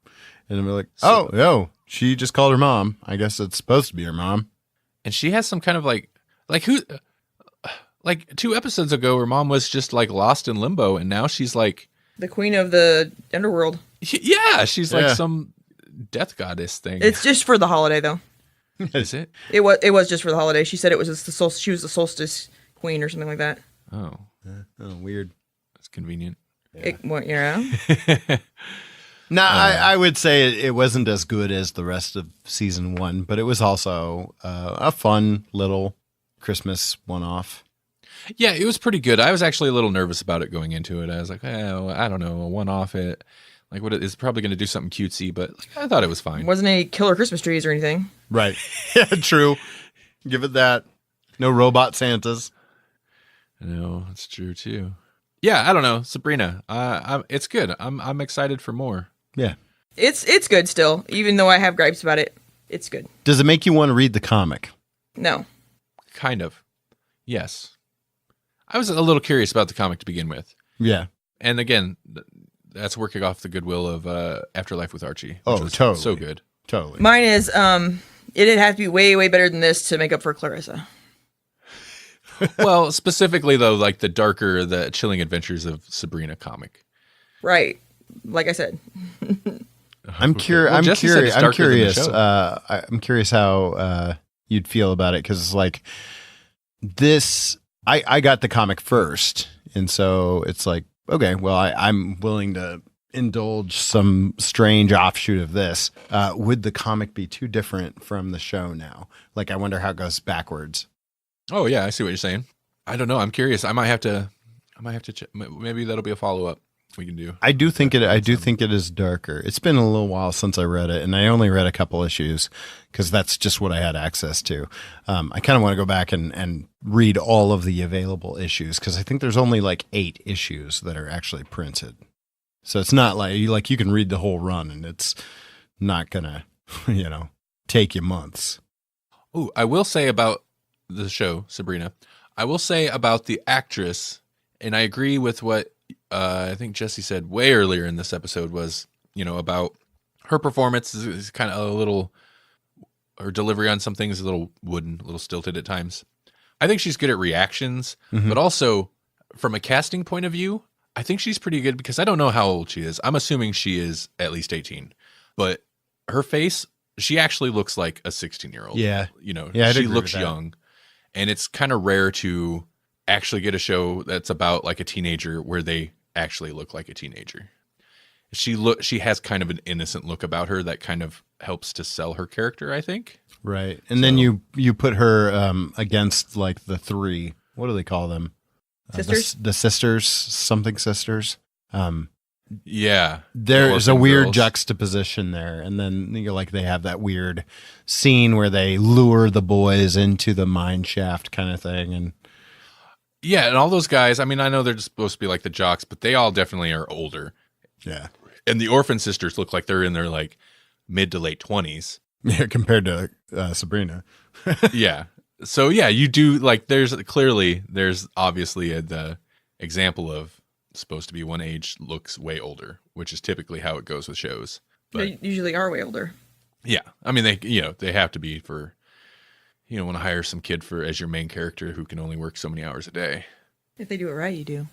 And then we're like, "Oh, no, she just called her mom. I guess it's supposed to be her mom." and she has some kind of like who, like 2 episodes ago, her mom was just like lost in limbo, and now she's like, The queen of the underworld. yeah, she's like Yeah. some death goddess thing. It's just for the holiday, though. Is it? It was just for the holiday. She said it was just she was the solstice queen or something like that. Oh, Oh, weird. that's convenient. Yeah. No, I would say it wasn't as good as the rest of season 1, but it was also a fun little Christmas one-off. Yeah, it was pretty good. I was actually a little nervous about it going into it. I was like, well, I don't know, a one-off. It like what it's probably going to do something cutesy, but like, I thought it was fine. Wasn't any killer Christmas trees or anything. Right. Yeah, true. Give it that. No robot Santas. No, it's true too. Yeah, I don't know, Sabrina. It's good. I'm excited for more. Yeah. It's good still, even though I have gripes about it. It's good. Does it make you want to read the comic? No. Kind of. Yes. I was a little curious about the comic to begin with. Yeah. And again, that's working off the goodwill of Afterlife with Archie. Which Oh, was totally. So good. Totally. Mine is it'd have to be way, way better than this to make up for Clarissa. Well, specifically though, like the chilling adventures of Sabrina comic. Right. Like I said. I'm curious. Well, I'm Jesse said curious. it's I'm darker than the curious. show. I'm curious how you'd feel about it because it's like this. I got the comic first, and so it's like, okay, well, I'm willing to indulge some strange offshoot of this. Would the comic be too different from the show now? Like, I wonder how it goes backwards. Oh yeah, I see what you're saying. I don't know. I'm curious. I might have to check. Maybe that'll be a follow-up we can do. I do think it is darker. It's been a little while since I read it, and I only read a couple issues because that's just what I had access to. I kind of want to go back and read all of the available issues because I think there's only like 8 issues that are actually printed. So it's not like you can read the whole run, and it's not gonna, take you months. Oh, I will say about the show, Sabrina. I will say about the actress, and I agree with what I think Jesse said way earlier in this episode was, about her performance is kind of a little, her delivery on some things is a little wooden, a little stilted at times. I think she's good at reactions, but also from a casting point of view, I think she's pretty good because I don't know how old she is. I'm assuming she is at least 18, but her face, she actually looks like a 16-year-old. Yeah. I'd She agree looks with that. young, and it's kind of rare to actually get a show that's about like a teenager where they actually look like a teenager. She has kind of an innocent look about her that kind of helps to sell her character, I think. Right. And then you put her against like the 3, what do they call them? Sisters? The sisters, something sisters. Yeah. There's a Orphan weird girls. juxtaposition there. And then they have that weird scene where they lure the boys into the mine shaft kind of thing. And Yeah, and all those guys, I mean, I know they're just supposed to be like the jocks, but they all definitely are older. yeah. And the orphan sisters look like they're in their like mid to late 20s. Yeah, compared to Sabrina. Yeah. So yeah, you do like there's obviously the example of supposed to be one age looks way older, which is typically how it goes with shows. But They usually are way older. Yeah. I mean, they have to be for, want to hire some kid as your main character who can only work so many hours a day. If they do it right, you do.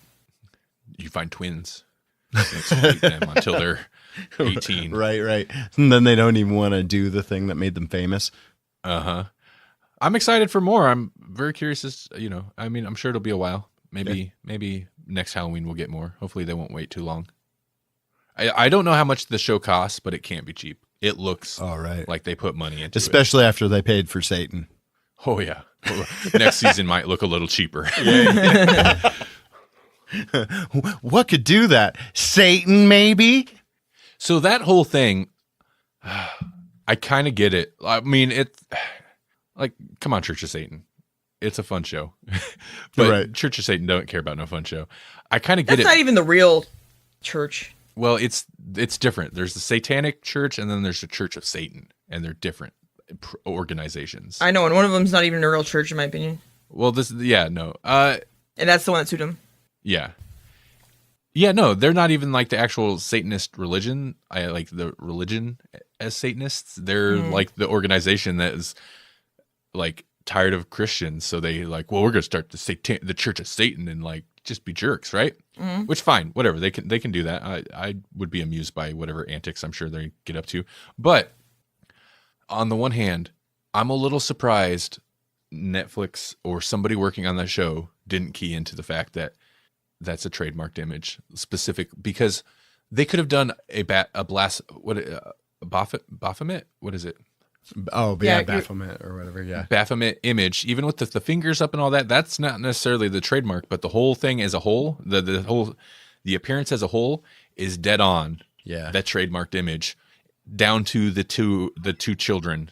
You find twins. Exploit them until they're 18. Right. And then they don't even want to do the thing that made them famous. Uh-huh. I'm excited for more. I'm very curious I'm sure it'll be a while. Maybe next Halloween we'll get more. Hopefully they won't wait too long. I don't know how much the show costs, but it can't be cheap. It looks like they put money into it. Especially after they paid for Satan. Oh, yeah. Next season might look a little cheaper. What could do that? Satan, maybe? So that whole thing, I kind of get it. I mean, it's like, come on, Church of Satan. It's a fun show. But Church of Satan don't care about no fun show. I kind of get it. That's not even the real church. Well, it's different. There's the Satanic Church, and then there's the Church of Satan, and they're different organizations. I know, and one of them's not even a real church, in my opinion. Well, no. And that's the one that sued him. Yeah. Yeah, no, they're not even like the actual Satanist religion. I like the religion as Satanists. They're like the organization that is like tired of Christians, so they like, well, we're going to start the Church of Satan and like just be jerks, right? Which fine, whatever. They can do that. I would be amused by whatever antics I'm sure they get up to. But on the one hand, I'm a little surprised Netflix or somebody working on that show didn't key into the fact that that's a trademarked image specific, because they could have done Baphomet. What is it? Oh, yeah, Baphomet or whatever. Yeah. Baphomet image, even with the fingers up and all that, that's not necessarily the trademark, but the whole thing as a whole, the appearance as a whole is dead on. Yeah. That trademarked image down to the two children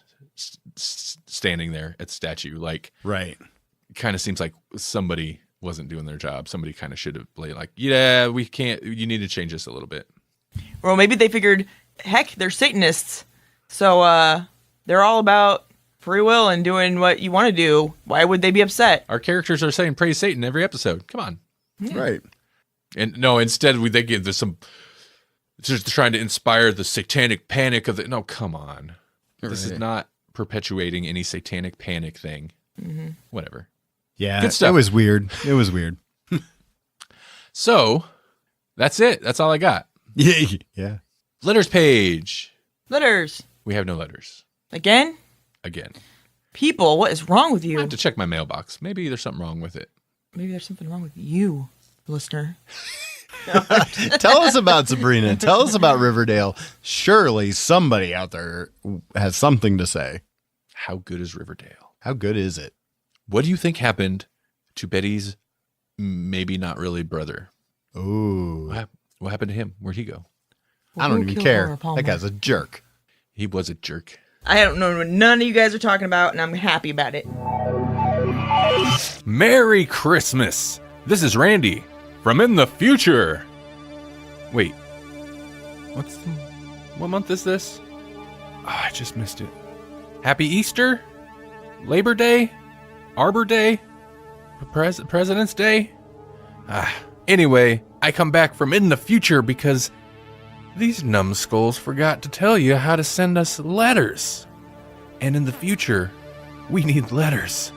standing there at the statue. Like, right. Kind of seems like somebody wasn't doing their job. Somebody kind of should have played like, yeah, we can't, you need to change this a little bit. Well, maybe they figured, heck, they're Satanists. So, they're all about free will and doing what you want to do. Why would they be upset? Our characters are saying praise Satan every episode. Come on. Yeah. Right. And no, instead they give this just trying to inspire the satanic panic of no, come on. Right. This is not perpetuating any satanic panic thing. Mm-hmm. Whatever. Yeah. Good stuff. It was weird. So that's it. That's all I got. Yeah. Letters page. Letters. We have no letters. Again. People, what is wrong with I you? have to check my mailbox. Maybe there's something wrong with it. Maybe there's something wrong with you, listener. Tell us about Sabrina. Tell us about Riverdale. Surely somebody out there has something to say. How good is Riverdale? How good is it? What do you think happened to Betty's maybe not really brother? Ooh. What happened to him? Where'd he go? I don't even care. That guy's a jerk. He was a jerk. I don't know what none of you guys are talking about, and I'm happy about it. Merry Christmas! This is Randy from in the future. Wait, what month is this? Oh, I just missed it. Happy Easter, Labor Day, Arbor Day, President's Day. Anyway, I come back from in the future because these numbskulls forgot to tell you how to send us letters. And in the future, we need letters.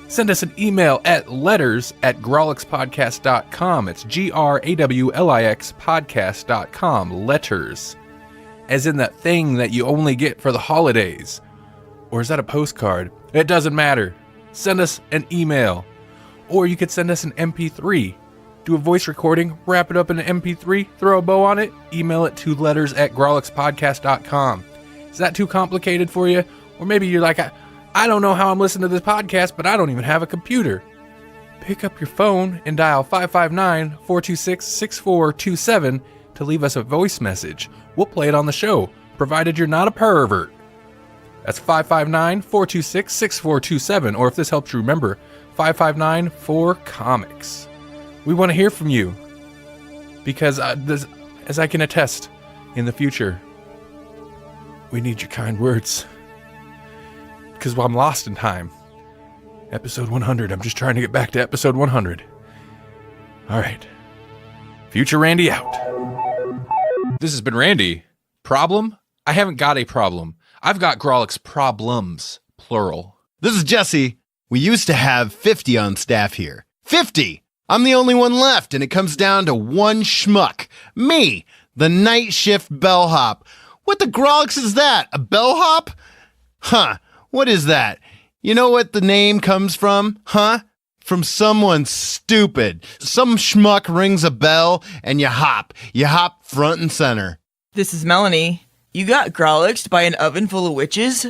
Send us an email at letters@grawlixpodcast.com. It's GRAWLIX podcast.com. Letters. As in that thing that you only get for the holidays. Or is that a postcard? It doesn't matter. Send us an email. Or you could send us an MP3. Do a voice recording, wrap it up in an MP3, throw a bow on it, email it to letters@grawlixpodcast.com. Is that too complicated for you? Or maybe you're like, I don't know how I'm listening to this podcast, but I don't even have a computer. Pick up your phone and dial 559-426-6427 to leave us a voice message. We'll play it on the show, provided you're not a pervert. That's 559-426-6427, or if this helps you remember, 559-4COMICS. We want to hear from you, because as I can attest, in the future, we need your kind words. Because I'm lost in time. Episode 100. I'm just trying to get back to episode 100. All right. Future Randy out. This has been Randy. Problem? I haven't got a problem. I've got Grawlix problems, plural. This is Jesse. We used to have 50 on staff here. 50! I'm the only one left, and it comes down to one schmuck. Me, the night shift bellhop. What the Grawlix is that? A bellhop? Huh, what is that? You know what the name comes from? Huh? From someone stupid. Some schmuck rings a bell, and you hop. You hop front and center. This is Melanie. You got Grawlixed by an oven full of witches?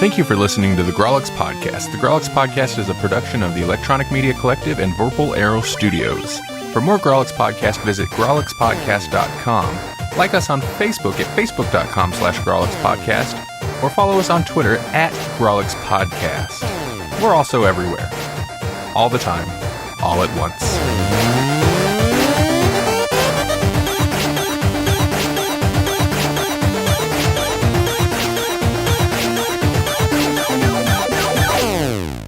Thank you for listening to the Grawlix Podcast. The Grawlix Podcast is a production of the Electronic Media Collective and Vorpal Arrow Studios. For more Grawlix Podcast, visit grawlixpodcast.com. Like us on Facebook at facebook.com/GrawlixPodcast, or follow us on Twitter at GrawlixPodcast. We're also everywhere. All the time. All at once.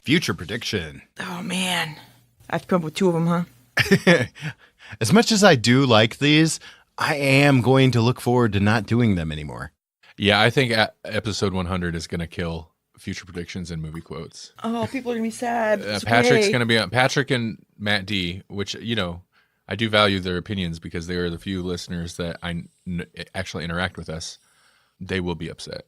Future prediction. Oh, man. I have to come up with 2 of them, huh? As much as I do like these, I am going to look forward to not doing them anymore. Yeah, I think episode 100 is going to kill future predictions and movie quotes. Oh, people are going to be sad. Patrick's going to be on. Patrick and Matt D, which, you know, I do value their opinions because they are the few listeners that I actually interact with us. They will be upset.